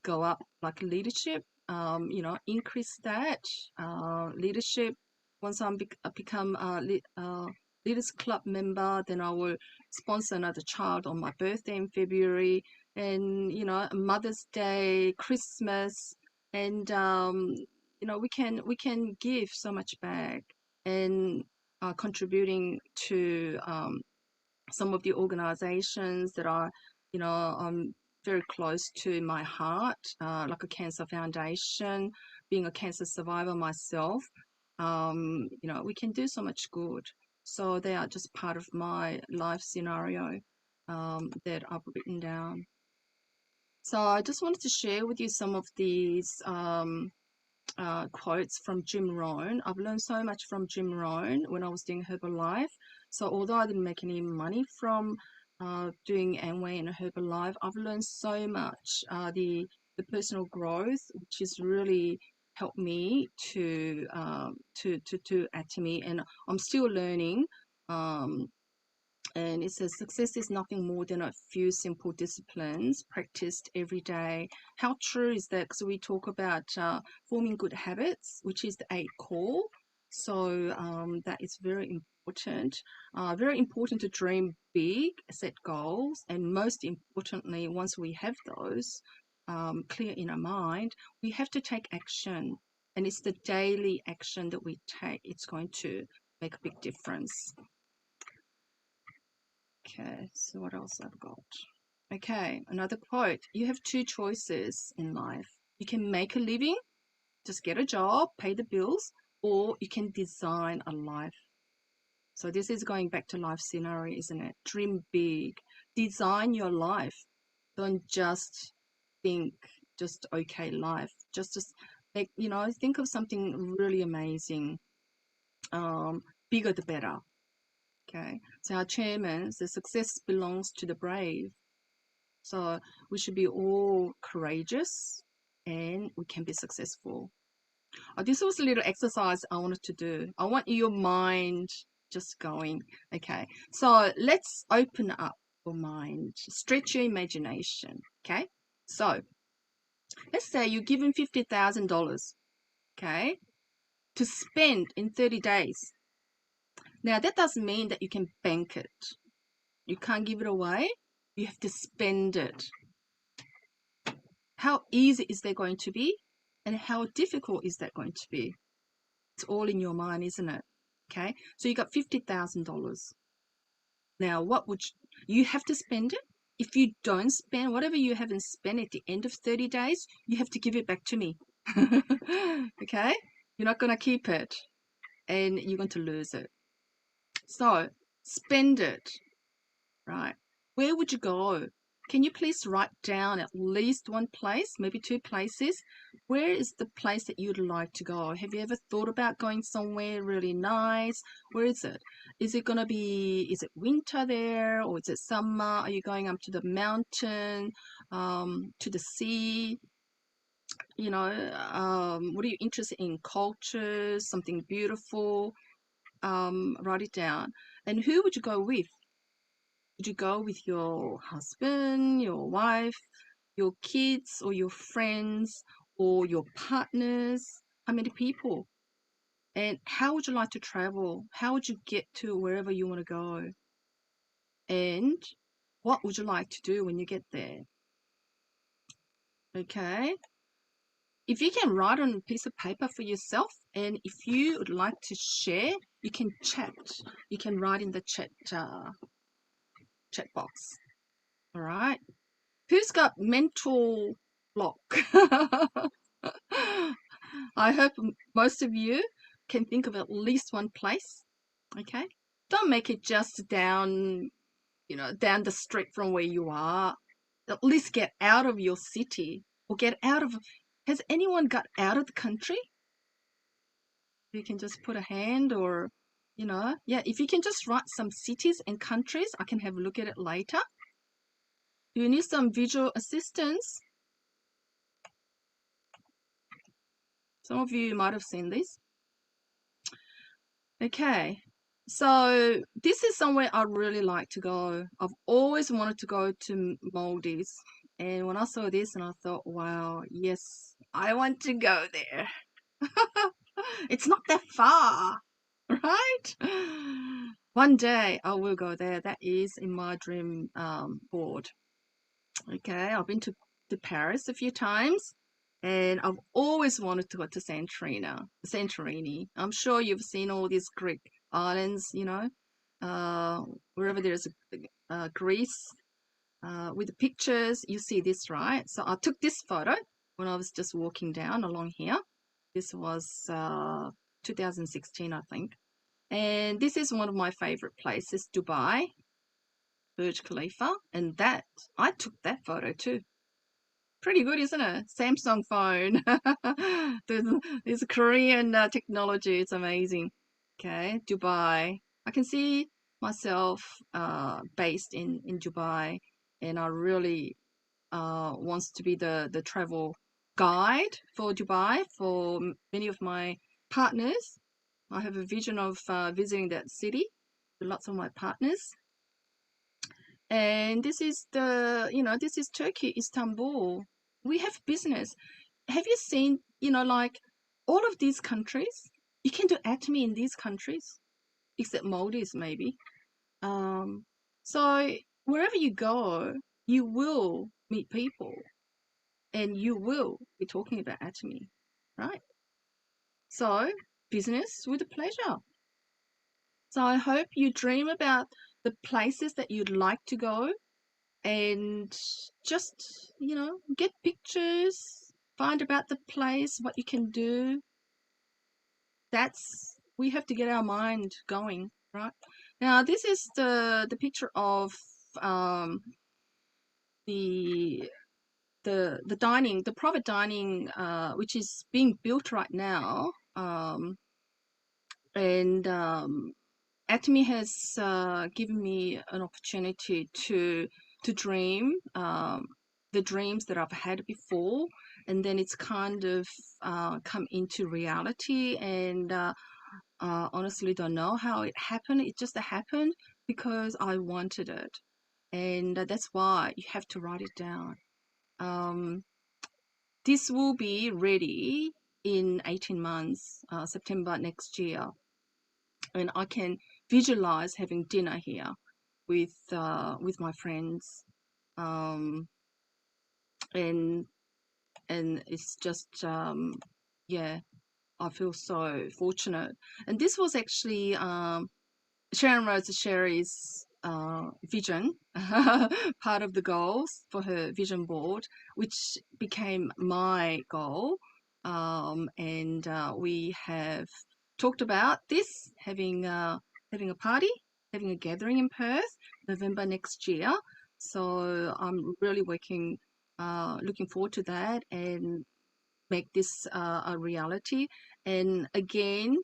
go up like leadership, increase that leadership. Once I become a Leaders Club member, then I will sponsor another child on my birthday in February, and Mother's Day, Christmas, and we can give so much back, and contributing to some of the organizations that are very close to my heart, like a cancer foundation. Being a cancer survivor myself, we can do so much good. So they are just part of my life scenario that I've written down. So I just wanted to share with you some of these quotes from Jim Rohn. I've learned so much from Jim Rohn when I was doing Herbalife. So although I didn't make any money from doing Amway and Herbalife, I've learned so much. The personal growth, which has really helped me to Atomy, and I'm still learning. And it says success is nothing more than a few simple disciplines practiced every day. How true is that? Because we talk about forming good habits, which is the 8 core. So that is very important. Very important to dream big, set goals, and most importantly, once we have those clear in our mind, we have to take action. And it's the daily action that we take. It's going to make a big difference. Okay, so what else I've got? Okay, another quote. You have 2 choices in life. You can make a living, just get a job, pay the bills, or you can design a life. So this is going back to life scenario, isn't it? Dream big. Design your life. Don't just think just okay life. Just like, think of something really amazing. Bigger the better. Okay, so our chairman says success belongs to the brave. So we should be all courageous and we can be successful. This was a little exercise I wanted to do. I want your mind just going. Okay, so let's open up your mind, stretch your imagination. Okay, so let's say you're given $50,000, okay, to spend in 30 days. Now that doesn't mean that you can bank it. You can't give it away. You have to spend it. How easy is that going to be? And how difficult is that going to be? It's all in your mind, isn't it? Okay, so you got $50,000. Now, what would you have to spend it? If you don't spend whatever you haven't spent at the end of 30 days, you have to give it back to me. Okay, you're not going to keep it and you're going to lose it. So spend it, right? Where would you go? Can you please write down at least one place, maybe 2 places? Where is the place that you'd like to go? Have you ever thought about going somewhere really nice? Where is it? Is it winter there, or is it summer? Are you going up to the mountain, to the sea? What are you interested in? Cultures, something beautiful? Write it down. And who would you go with? Would you go with your husband, your wife, your kids, or your friends, or your partners? How many people? And how would you like to travel? How would you get to wherever you want to go? And what would you like to do when you get there? Okay. If you can write on a piece of paper for yourself, and if you would like to share, you can chat. You can write in the chat box. All right. Who's got mental block? I hope most of you can think of at least one place. Okay. Don't make it just down the street from where you are. At least get out of your city, or has anyone got out of the country? You can just put a hand, or, if you can just write some cities and countries, I can have a look at it later. Do you need some visual assistance? Some of you might have seen this. Okay, so this is somewhere I really like to go. I've always wanted to go to Maldives, and when I saw this, and I thought, wow, yes, I want to go there. It's not that far, right? One day I will go there. That is in my dream board. Okay, I've been to Paris a few times, and I've always wanted to go to Santorini. I'm sure you've seen all these Greek islands, you know, wherever there's a Greece, with the pictures, you see this, right? So I took this photo when I was just walking down along here. This was 2016, I think. And this is one of my favorite places, Dubai, Burj Khalifa, and that I took that photo too. Pretty good, isn't it? Samsung phone. This Korean technology, it's amazing. Okay, Dubai. I can see myself based in Dubai, and I really wants to be the travel guide for Dubai for many of my partners. I have a vision of visiting that city with lots of my partners. And this is this is Turkey, Istanbul. We have business. Have you seen, like all of these countries? You can do Atomy in these countries, except Maldives maybe. So wherever you go, you will meet people and you will be talking about Atomy, right? So business with a pleasure. So I hope you dream about the places that you'd like to go and just, get pictures, find about the place, what you can do. We have to get our mind going, right? Now, this is the picture of the dining, the private dining, which is being built right now. And Atomy has given me an opportunity to dream the dreams that I've had before, and then it's kind of come into reality. And honestly, don't know how it happened. It just happened because I wanted it, and that's why you have to write it down. This will be ready in 18 months, September next year. And I can visualize having dinner here with my friends, and it's just yeah, I feel so fortunate. And this was actually Sharon Rose Sherry's vision, part of the goals for her vision board, which became my goal. And we have talked about this, having a party, having a gathering in Perth, November next year. So I'm really looking forward to that and make this a reality. And again,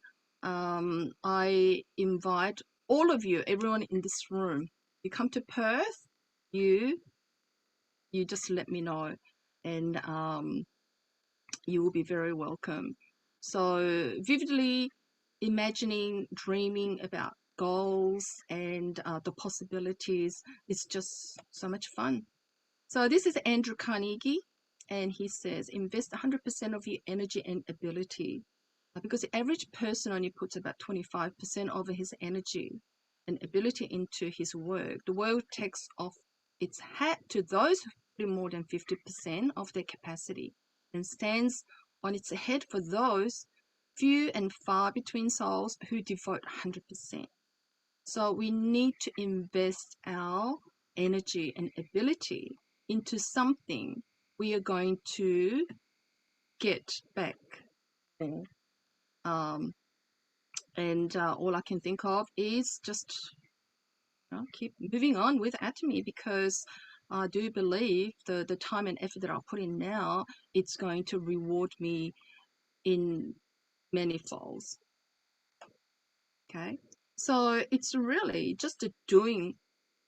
I invite all of you, everyone in this room, you come to Perth, you just let me know, and you will be very welcome. So vividly imagining, dreaming about goals and the possibilities is just so much fun. So this is Andrew Carnegie, and he says, invest 100% of your energy and ability, because the average person only puts about 25% of his energy and ability into his work. The world takes off its hat to those who put more than 50% of their capacity and stands on its head for those few and far between souls who devote 100%. So we need to invest our energy and ability into something we are going to get back. And all I can think of is just keep moving on with Atomy, because I do believe the time and effort that I'll put in now, it's going to reward me in many folds. Okay, so it's really just doing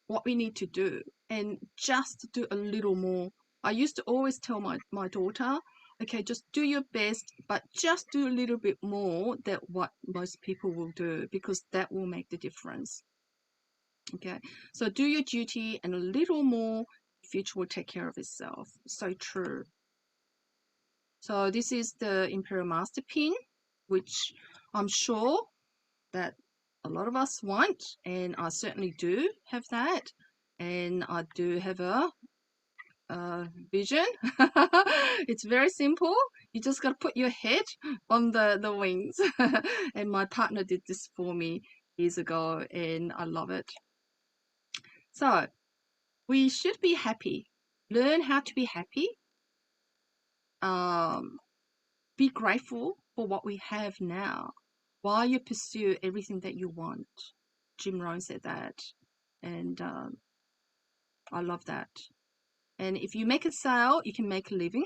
what we need to do and just do a little more. I used to always tell my daughter, okay, just do your best, but just do a little bit more than what most people will do, because that will make the difference. Okay, so do your duty and a little more, the future will take care of itself. So true. So this is the Imperial Master Pin, which I'm sure that a lot of us want, and I certainly do have that, and I do have a vision. It's very simple. You just got to put your head on the wings. And my partner did this for me years ago, and I love it. So we should be happy. Learn how to be happy. Be grateful for what we have now while you pursue everything that you want. Jim Rohn said that, and I love that. And if you make a sale, you can make a living.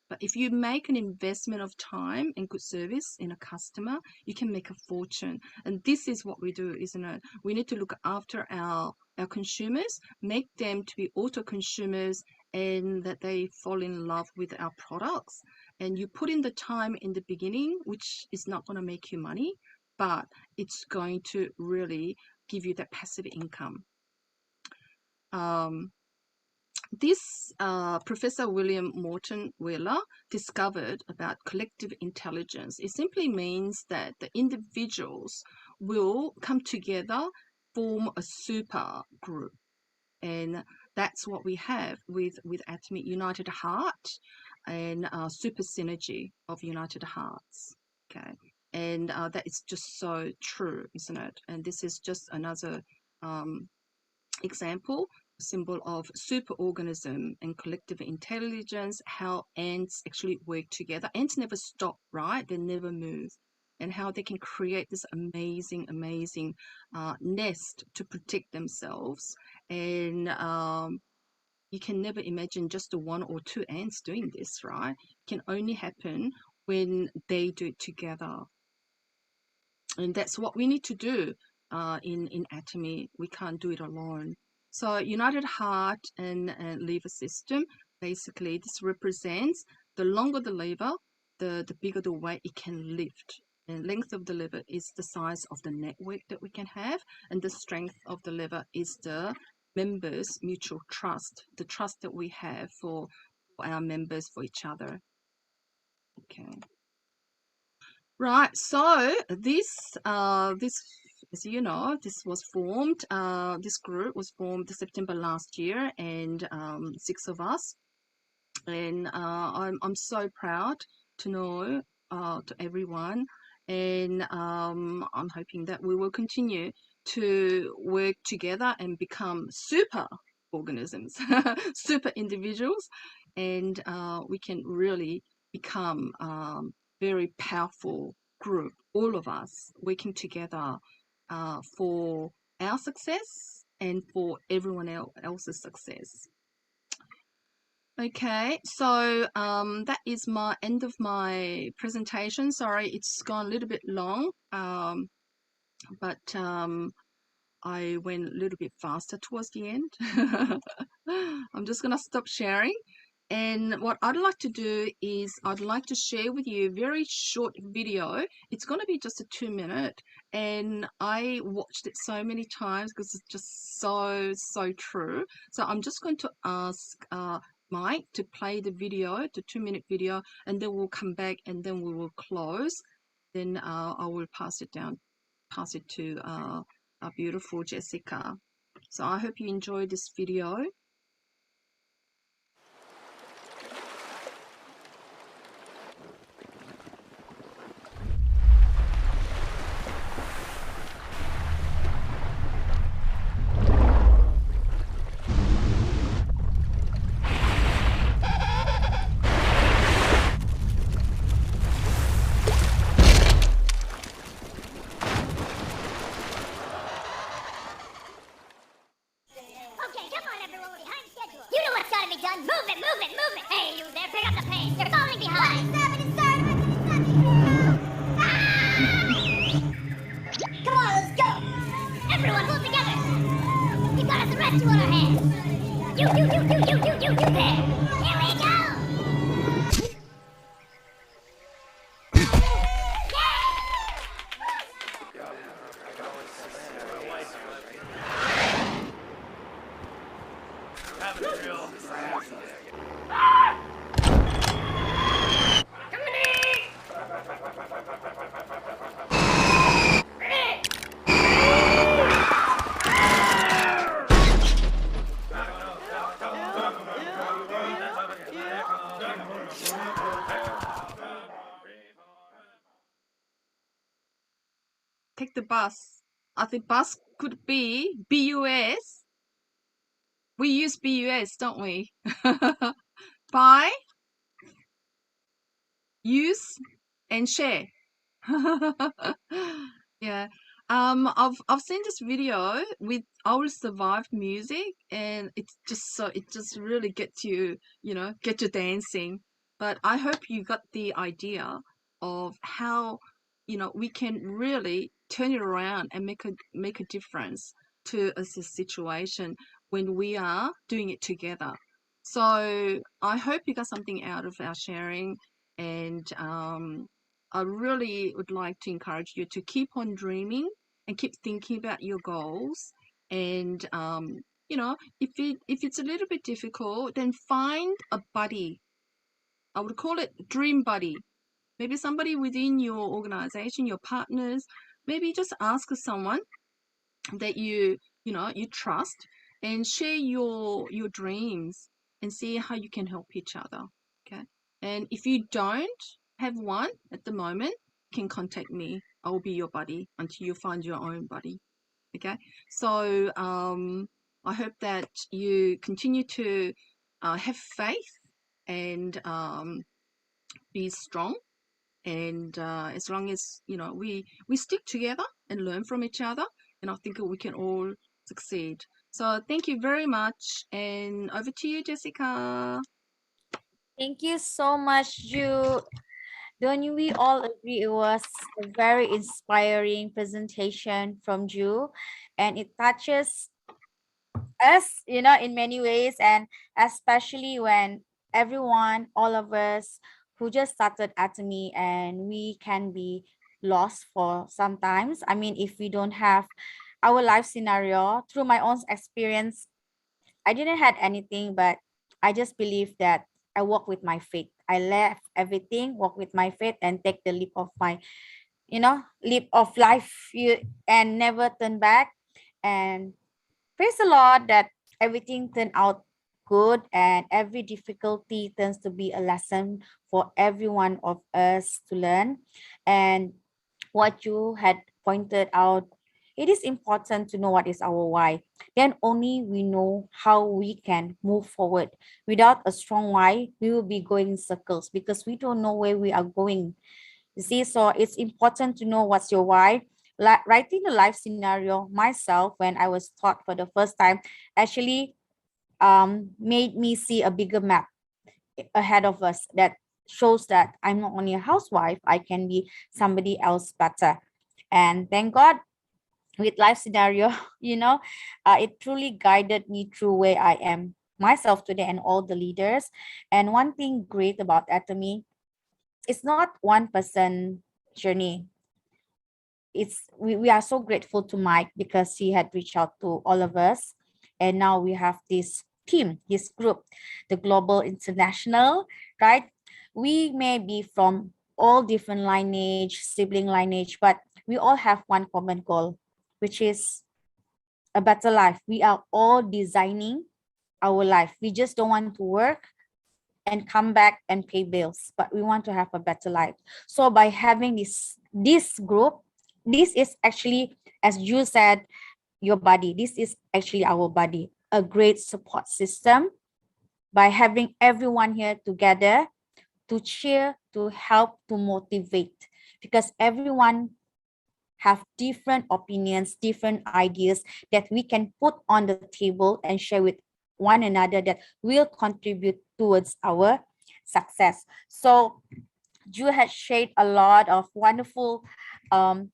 But if you make an investment of time and good service in a customer, you can make a fortune. And this is what we do, isn't it? We need to look after our consumers, make them to be auto consumers, and that they fall in love with our products. And you put in the time in the beginning, which is not going to make you money, but it's going to really give you that passive income. This Professor William Morton Wheeler discovered about collective intelligence. It simply means that the individuals will come together, form a super group. And that's what we have with Atomy, United Heart, and super synergy of United Hearts. Okay, and that is just so true, isn't it? And this is just another example, symbol of superorganism and collective intelligence, how ants actually work together. Ants never stop, right? They never move. And how they can create this amazing nest to protect themselves. And you can never imagine just the one or two ants doing this, right? It can only happen when they do it together. And that's what we need to do in Atomy. We can't do it alone. So United Heart and lever system, basically this represents the longer the lever, the bigger the weight it can lift. And length of the lever is the size of the network that we can have, and the strength of the lever is the members' mutual trust, the trust that we have for our members, for each other. Okay. Right, so this, as you know, this was formed, this group was formed September last year, and 6 of us. And I'm so proud to know to everyone, and I'm hoping that we will continue to work together and become super organisms, super individuals, and we can really become very powerful group, all of us working together for our success and for everyone else's success. Okay, so that is my end of my presentation. Sorry, it's gone a little bit long, but I went a little bit faster towards the end. I'm just gonna stop sharing. And what I'd like to do is I'd like to share with you a very short video. It's going to be just a 2-minute, and I watched it so many times because it's just so true. So I'm just going to ask Mike to play the video, the 2-minute video, and then we'll come back and then we will close. Then I will pass it to our beautiful Jessica. So I hope you enjoyed this video. Okay, come on everyone. take the bus. I think bus could be BUS. We use BUS, don't we? Buy, use, and share. Yeah. I've seen this video with our survived music, and it just really gets you, get you dancing. But I hope you got the idea of how, we can really turn it around and make a difference to a situation when we are doing it together. So I hope you got something out of our sharing, and I really would like to encourage you to keep on dreaming and keep thinking about your goals. And if it's a little bit difficult, then find a buddy. I would call it dream buddy. Maybe somebody within your organization, your partners. Maybe just ask someone that you trust, and share your dreams and see how you can help each other. Okay. And if you don't have one at the moment, you can contact me. I will be your buddy until you find your own buddy. Okay. So I hope that you continue to have faith and be strong. And as long as we stick together and learn from each other, and I think we can all succeed. So thank you very much, and over to you, Jessica. Thank you so much, Ju. Don't we all agree it was a very inspiring presentation from Ju, and it touches us, in many ways, and especially when everyone, all of us who just started Atomy, and we can be lost for sometimes. I mean, if we don't have our life scenario, through my own experience, I didn't had anything, but I just believe that I walk with my faith. I left everything, walk with my faith, and take the leap of my, leap of life, and never turn back. And praise the Lord that everything turned out good, and every difficulty turns to be a lesson for every one of us to learn. And what you had pointed out, it is important to know what is our why. Then only we know how we can move forward. Without a strong why, we will be going in circles because we don't know where we are going. You see, so it's important to know what's your why. Writing the life scenario myself, when I was taught for the first time, actually made me see a bigger map ahead of us that shows that I'm not only a housewife, I can be somebody else better. And thank God, with life scenario, it truly guided me through where I am myself today and all the leaders. And one thing great about Atomy, it's not one person journey. We are so grateful to Mike because he had reached out to all of us, and now we have this team, this group, the global international, right? We may be from all different lineage, sibling lineage, but we all have one common goal, which is a better life. We are all designing our life. We just don't want to work and come back and pay bills, but we want to have a better life. So by having this group, this is actually, as you said, your body. This is actually our body, a great support system. By having everyone here together to cheer, to help, to motivate, because everyone have different opinions, different ideas that we can put on the table and share with one another that will contribute towards our success. So Ju has shared a lot of wonderful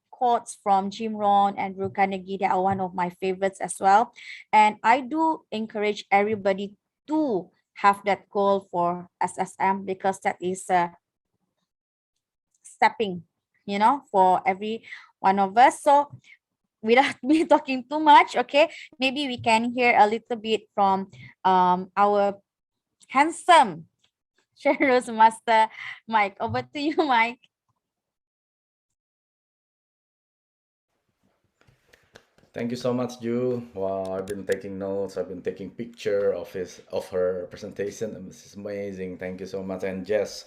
quotes from Jim Rohn and Drew Carnegie that are one of my favorites as well. And I do encourage everybody to have that goal for SSM, because that is stepping, for every one of us. So without me talking too much, okay, maybe we can hear a little bit from our handsome Sheros Master Mike. Over to you, Mike. Thank you so much, Ju. Wow, I've been taking notes. I've been taking picture of her presentation. And this is amazing. Thank you so much. And Jess,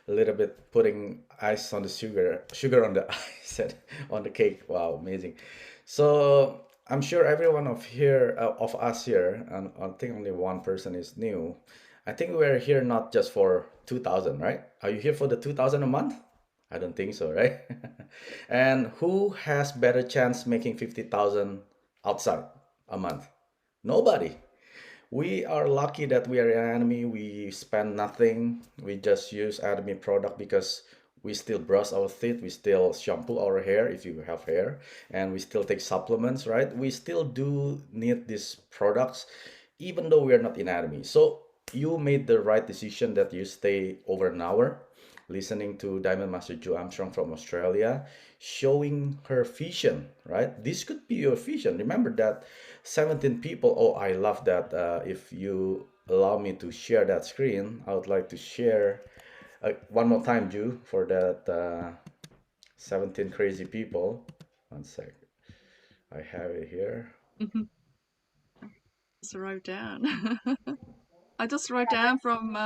a little bit putting ice on the sugar on the ice and on the cake. Wow, amazing. So I'm sure every one of us here, and I think only one person is new. I think we're here not just for 2,000, right? Are you here for the 2,000 a month? I don't think so, right? And who has better chance making 50,000 outside a month? Nobody. We are lucky that we are in Atomy. We spend nothing. We just use Atomy product because we still brush our teeth. We still shampoo our hair if you have hair, and we still take supplements, right? We still do need these products, even though we are not in Atomy. So you made the right decision that you stay over an hour listening to Diamond Master Joe Armstrong from Australia, showing her vision, right? This could be your vision. Remember that 17 people. Oh, I love that. If you allow me to share that screen, I would like to share one more time, Ju, for that 17 crazy people. One sec. I have it here. Just wrote down. I just wrote down from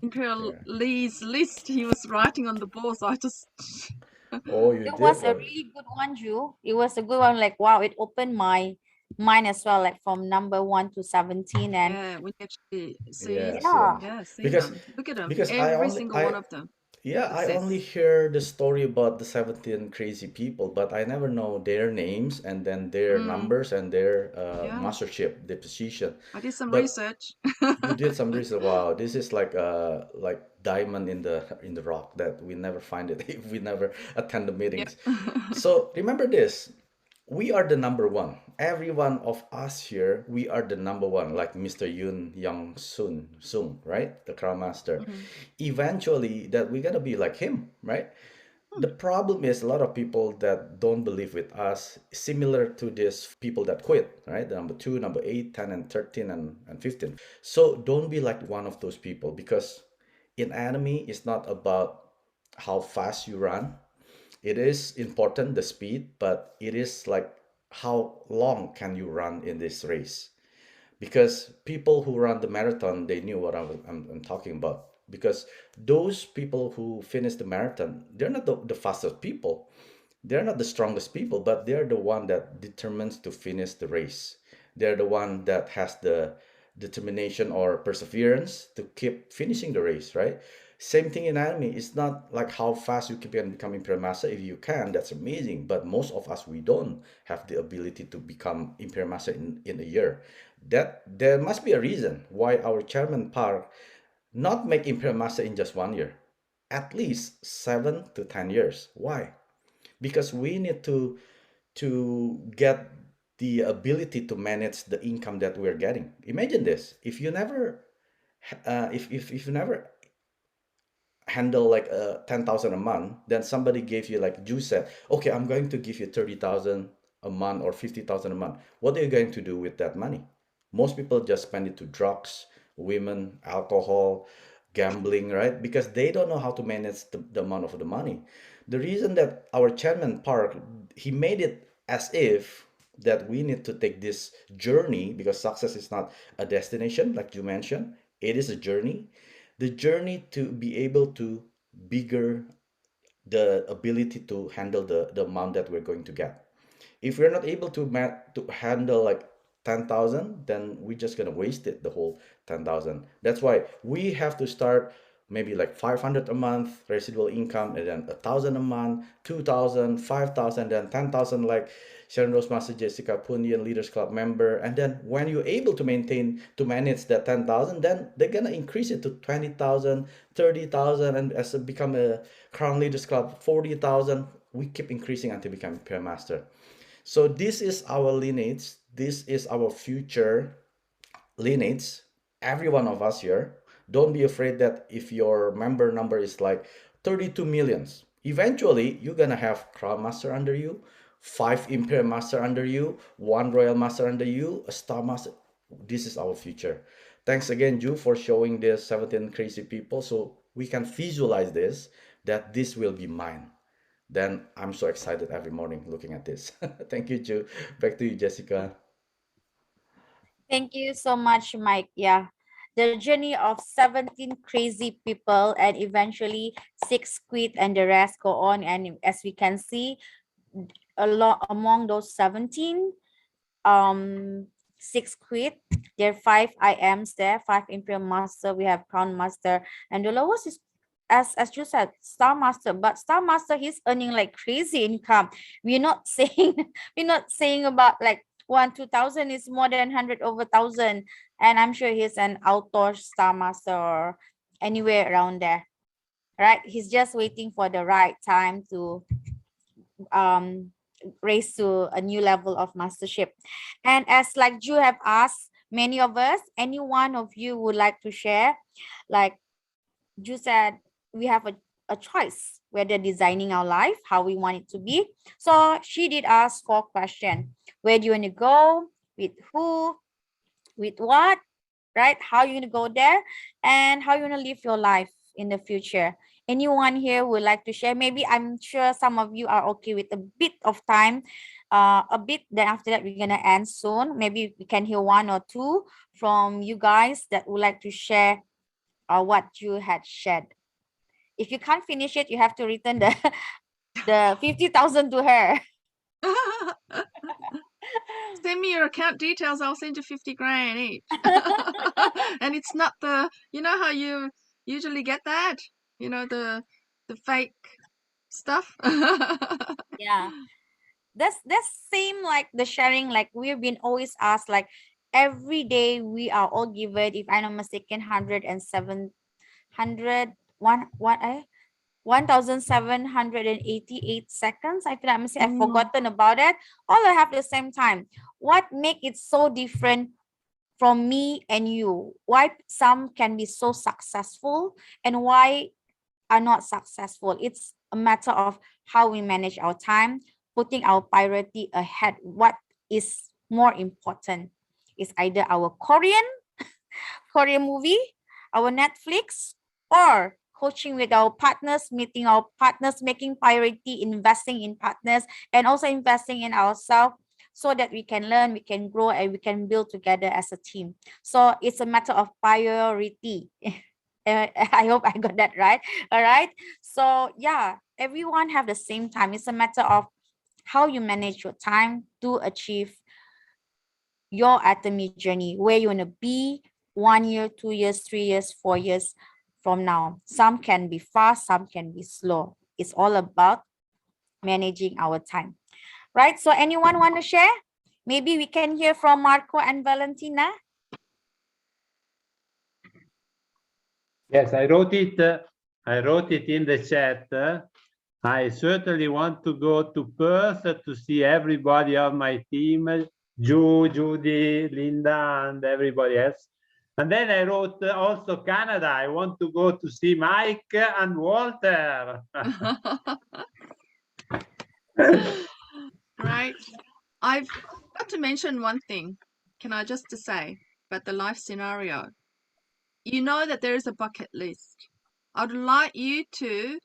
Imperial Here. Lee's list. He was writing on the board, so I just Oh, you It did? was a really good one, Ju. It was a good one. Like, wow, it opened my mind as well, like from number 1 to 17. And yeah, we actually see Yes, yeah, yes. yeah, see Because them. Look at them. because I Every only single one I of them. yeah, I only Success. hear the story about the 17 crazy people, but I never know their names and then their Mm, numbers and their yeah, mastership, the position. I did some But research. you did some research. Wow, this is like diamond in the rock that we never find it if we never attend the Yeah. meetings. So remember this, we are the number one. Every one of us here, we are the number one, like Mr. Yun Young Sung, right? The Crown Master. Mhm. Eventually, that we're gonna be like him, right? The problem is a lot of people that don't believe with us, similar to these people that quit, right? The number two, number 8, 10, and 13, and 15. So don't be like one of those people because in Atomy, it's not about how fast you run. It is important, the speed, but it is like how long can you run in this race? Because people who run the marathon, they knew what I'm talking about. Because those people who finish the marathon, they're not the fastest people, they're not the strongest people, but they're the one that determines to finish the race. They're the one that has the determination or perseverance to keep finishing the race, right? Same thing in anime. It's not like how fast you can become Imperial Master. If you can, that's amazing. But most of us, we don't have the ability to become Imperial Master in a year. That there must be a reason why our chairman Park not make Imperial Master in just 1 year, at least 7 to 10 years. Why? Because we need to get the ability to manage the income that we're getting. Imagine this: if you never, if you never handle like 10,000 a month, then somebody gave you, like you said, okay, I'm going to give you 30,000 a month or 50,000 a month. What are you going to do with that money? Most people just spend it to drugs, women, alcohol, gambling, right? Because they don't know how to manage the amount of the money. The reason that our chairman Park, he made it as if that we need to take this journey, because success is not a destination like you mentioned, it is a journey. The journey to be able to bigger the ability to handle the amount that we're going to get. If we're not able to handle like 10,000, then we're just gonna waste it, the whole 10,000. That's why we have to start maybe like 500 a month residual income, and then 1,000 a month, 2,000, 5,000, then 10,000, like Sharon Rose, Master Jessica, Punyan Leaders Club member. And then when you're able to manage that 10,000, then they're gonna increase it to 20,000, 30,000, and as it become a Crown Leaders Club, 40,000. We keep increasing until become Peer Master. So this is our lineage. This is our future lineage. Every one of us here. Don't be afraid that if your member number is like 32 millions, eventually you're gonna have Crown Master under you, 5 Imperial Master under you, 1 Royal Master under you, a Star Master. This is our future. Thanks again, Ju, for showing this 17 crazy people so we can visualize this, that this will be mine. Then I'm so excited every morning looking at this. Thank you, Ju. Back to you, Jessica. thank you so much, Mike. Yeah, the journey of 17 crazy people, and eventually 6 quit and the rest go on. And as we can see, a lot among those 17, 6 quit. There are 5 IMs there, 5 Imperial Master. We have Crown Master, and the lowest is, as you said, Star Master. But Star Master, he's earning like crazy income. We're not saying about like 1-2,000 is more than 100 over 1,000, and I'm sure he's an outdoor Star Master or anywhere around there, right? He's just waiting for the right time to raise to a new level of mastership. And as like you have asked many of us, any one of you would like to share, like you said, we have a choice whether designing our life how we want it to be. So she did ask 4 questions. Where do you want to go, with who, with what, right? How you going to go there, and how you want to live your life in the future. Anyone here would like to share? Maybe I'm sure some of you are okay with a bit of time, a bit. Then after that, we're gonna end soon. Maybe we can hear 1 or 2 from you guys that would like to share what you had shared. If you can't finish it, you have to return the the 50,000 to her. Send me your account details. I'll send you 50 grand each. And it's not the, you know how you usually get that, you know, the fake stuff. Yeah, that's same like the sharing. Like we've been always asked, like every day we are all given, if I'm not mistaken, 1,788 seconds. I feel I'm missing. I've forgotten about it. All I have the same time. What make it so different from me and you? Why some can be so successful and why are not successful? It's a matter of how we manage our time, putting our priority ahead. What is more important is either our Korean movie, our Netflix, or coaching with our partners, meeting our partners, making priority, investing in partners, and also investing in ourselves so that we can learn, we can grow, and we can build together as a team. So it's a matter of priority. I hope I got that right. All right. So yeah, everyone have the same time. It's a matter of how you manage your time to achieve your Atomy journey, where you want to be 1 year, 2 years, 3 years, 4 years from now. Some can be fast, some can be slow. It's all about managing our time, right? So anyone want to share? Maybe we can hear from Marco and Valentina. Yes, I wrote it. I wrote it in the chat. I certainly want to go to Perth to see everybody on my team, Judy, Linda, and everybody else. And then I wrote also Canada. I want to go to see Mike and Walter. Right. I've got to mention one thing. Can I just say about the life scenario? You know that there is a bucket list. I'd like you to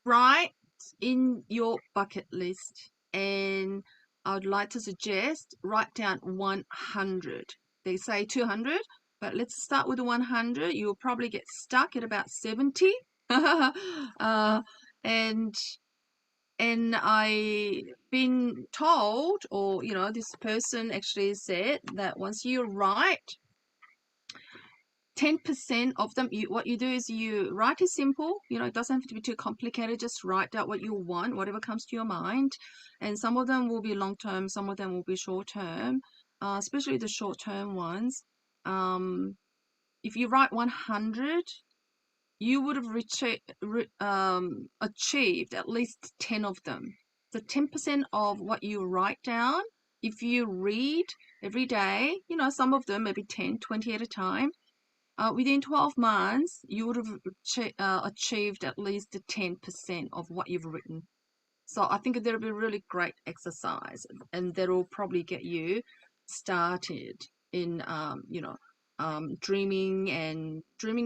write in your bucket list, and I would like to suggest write down 100. They say 200, but let's start with 100. You'll probably get stuck at about 70. And I've been told, or you know, this person actually said that once you write 10% of them, what you do is you write it simple, you know, it doesn't have to be too complicated. Just write out what you want, whatever comes to your mind. And some of them will be long term, some of them will be short term, especially the short term ones. If you write 100, you would have achieved at least 10 of them. So 10% of what you write down, if you read every day, you know, some of them maybe 10, 20 at a time, within 12 months, you would have achieved at least 10% of what you've written. So I think that'll be a really great exercise, and that'll probably get you started in, you know, dreaming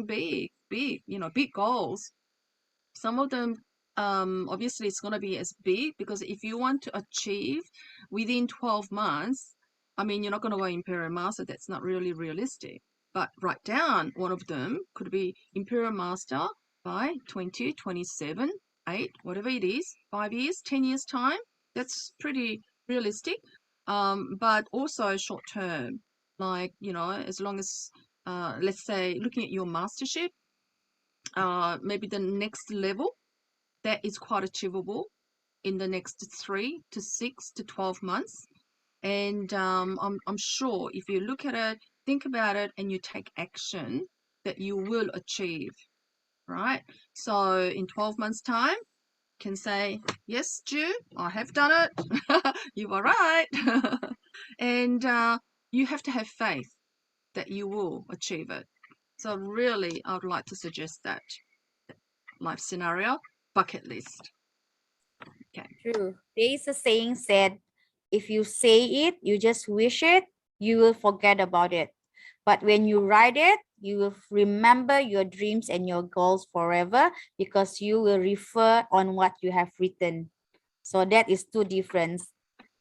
big, you know, big goals. Some of them, obviously it's going to be as big, because if you want to achieve within 12 months, I mean, you're not going to go Imperial Master. That's not really realistic. but write down one of them. Could be Imperial Master by 20, 27, 8, whatever it is, 5 years, 10 years time. That's pretty realistic. But also short term, like, as long as, let's say, looking at your mastership, maybe the next level, that is quite achievable in the next 3 to 6 to 12 months. And I'm sure if you look at it, think about it, and you take action, that you will achieve, right? So in 12 months' time, can say, yes, Ju, I have done it. You are right. And you have to have faith that you will achieve it. So really, I would like to suggest that life scenario bucket list. Okay. True. There is a saying said, if you say it, you just wish it, you will forget about it. But when you write it, you will remember your dreams and your goals forever, because you will refer on what you have written. So that is two different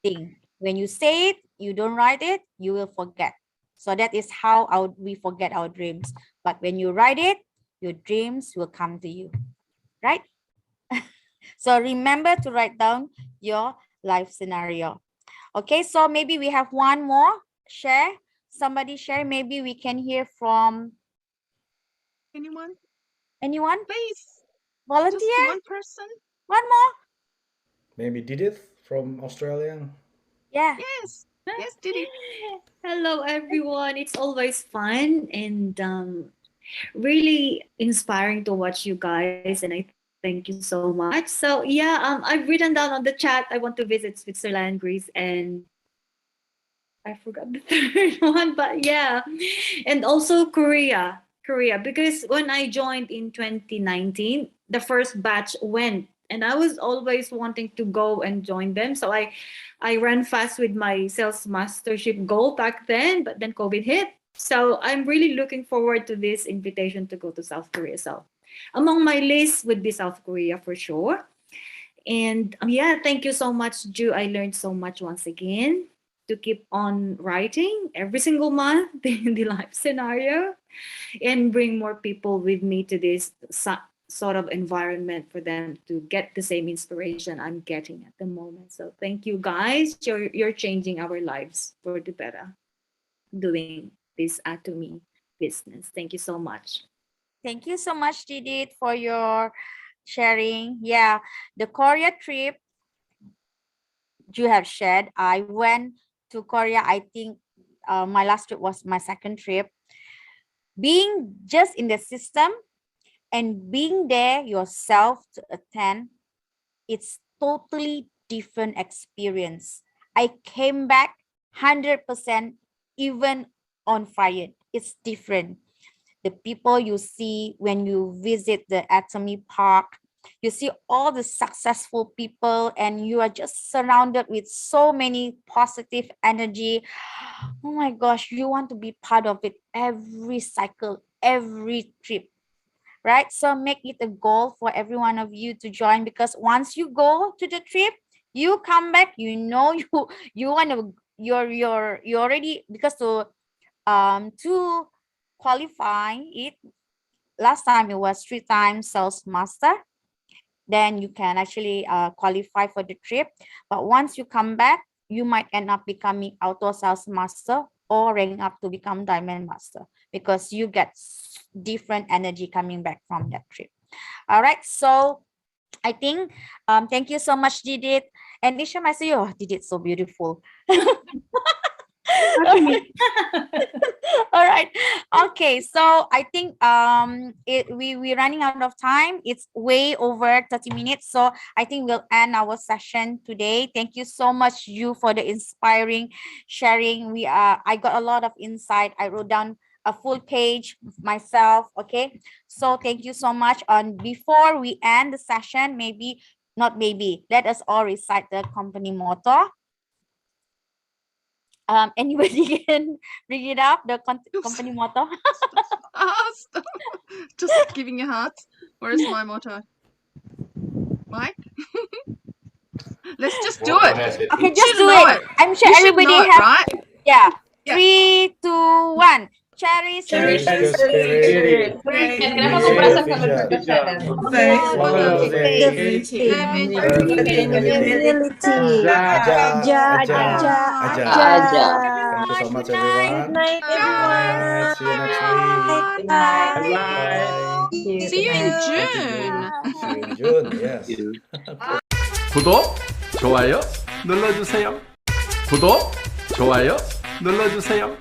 things. When you say it, you don't write it, you will forget. So that is how we forget our dreams. But when you write it, your dreams will come to you, right? So remember to write down your life scenario. Okay, so maybe we have one more share. Somebody share. Maybe we can hear from Anyone? anyone. Please. Just Volunteer. one person. One more. Maybe Didith from Australia. Yeah. Yes. Yes, Didi. Hello, everyone. It's always fun and really inspiring to watch you guys. And I thank you so much. So, yeah, I've written down on the chat I want to visit Switzerland, Greece, and I forgot the third one, but yeah. And also Korea. Korea. Because when I joined in 2019, the first batch went. And I was always wanting to go and join them. So I ran fast with my sales mastership goal back then, but then COVID hit. So I'm really looking forward to this invitation to go to South Korea. So among my list would be South Korea for sure. And yeah, thank you so much, Ju. I learned so much once again to keep on writing every single month in the life scenario and bring more people with me to this sort of environment for them to get the same inspiration I'm getting at the moment. So thank you guys. You're changing our lives for the better doing this Atomy business. Thank you so much. Thank you so much, Didit, for your sharing. Yeah, the Korea trip you have shared. I went to Korea. I think my last trip was my second trip. Being just in the system and being there yourself to attend, it's totally different experience. I came back 100% even on fire. It's different. The people you see when you visit the Atomy Park, you see all the successful people and you are just surrounded with so many positive energy. Oh my gosh, you want to be part of it every cycle, every trip, right? So make it a goal for every one of you to join, because once you go to the trip, you come back, you know, you want to you already, because to qualify it, last time it was 3 times sales master, then you can actually qualify for the trip. But once you come back, you might end up becoming auto sales master or ranking up to become diamond master, because you get different energy coming back from that trip. All right, so I think thank you so much, Didit. And Isha, I say, oh, Didit, so beautiful. All right. Okay. So I think we're running out of time. It's way over 30 minutes. So I think we'll end our session today. Thank you so much, you, for the inspiring sharing. I got a lot of insight. I wrote down a full page myself. Okay. So thank you so much. And before we end the session, let us all recite the company motto. Anybody can bring it up, the company motto. Stop. Just giving you hearts. Where is my motto? Mike? Let's just do it. Okay, You just should do know it. I'm sure You should everybody know it, has. right? Yeah. Yeah. 3, 2, 1. Cherry Cheers spirit. to spirit. Kenapa kok Cheers, merasa Vision. sangat berkesan? Follow the Stability. Aja, aja, aja. Aja. Thank you so much, Good night. everyone. Night, everyone. See you next week. Good night. Bye. See you in Thank you, June. See you in June. Yes. 구독, 좋아요 눌러주세요. 구독, 좋아요 눌러주세요.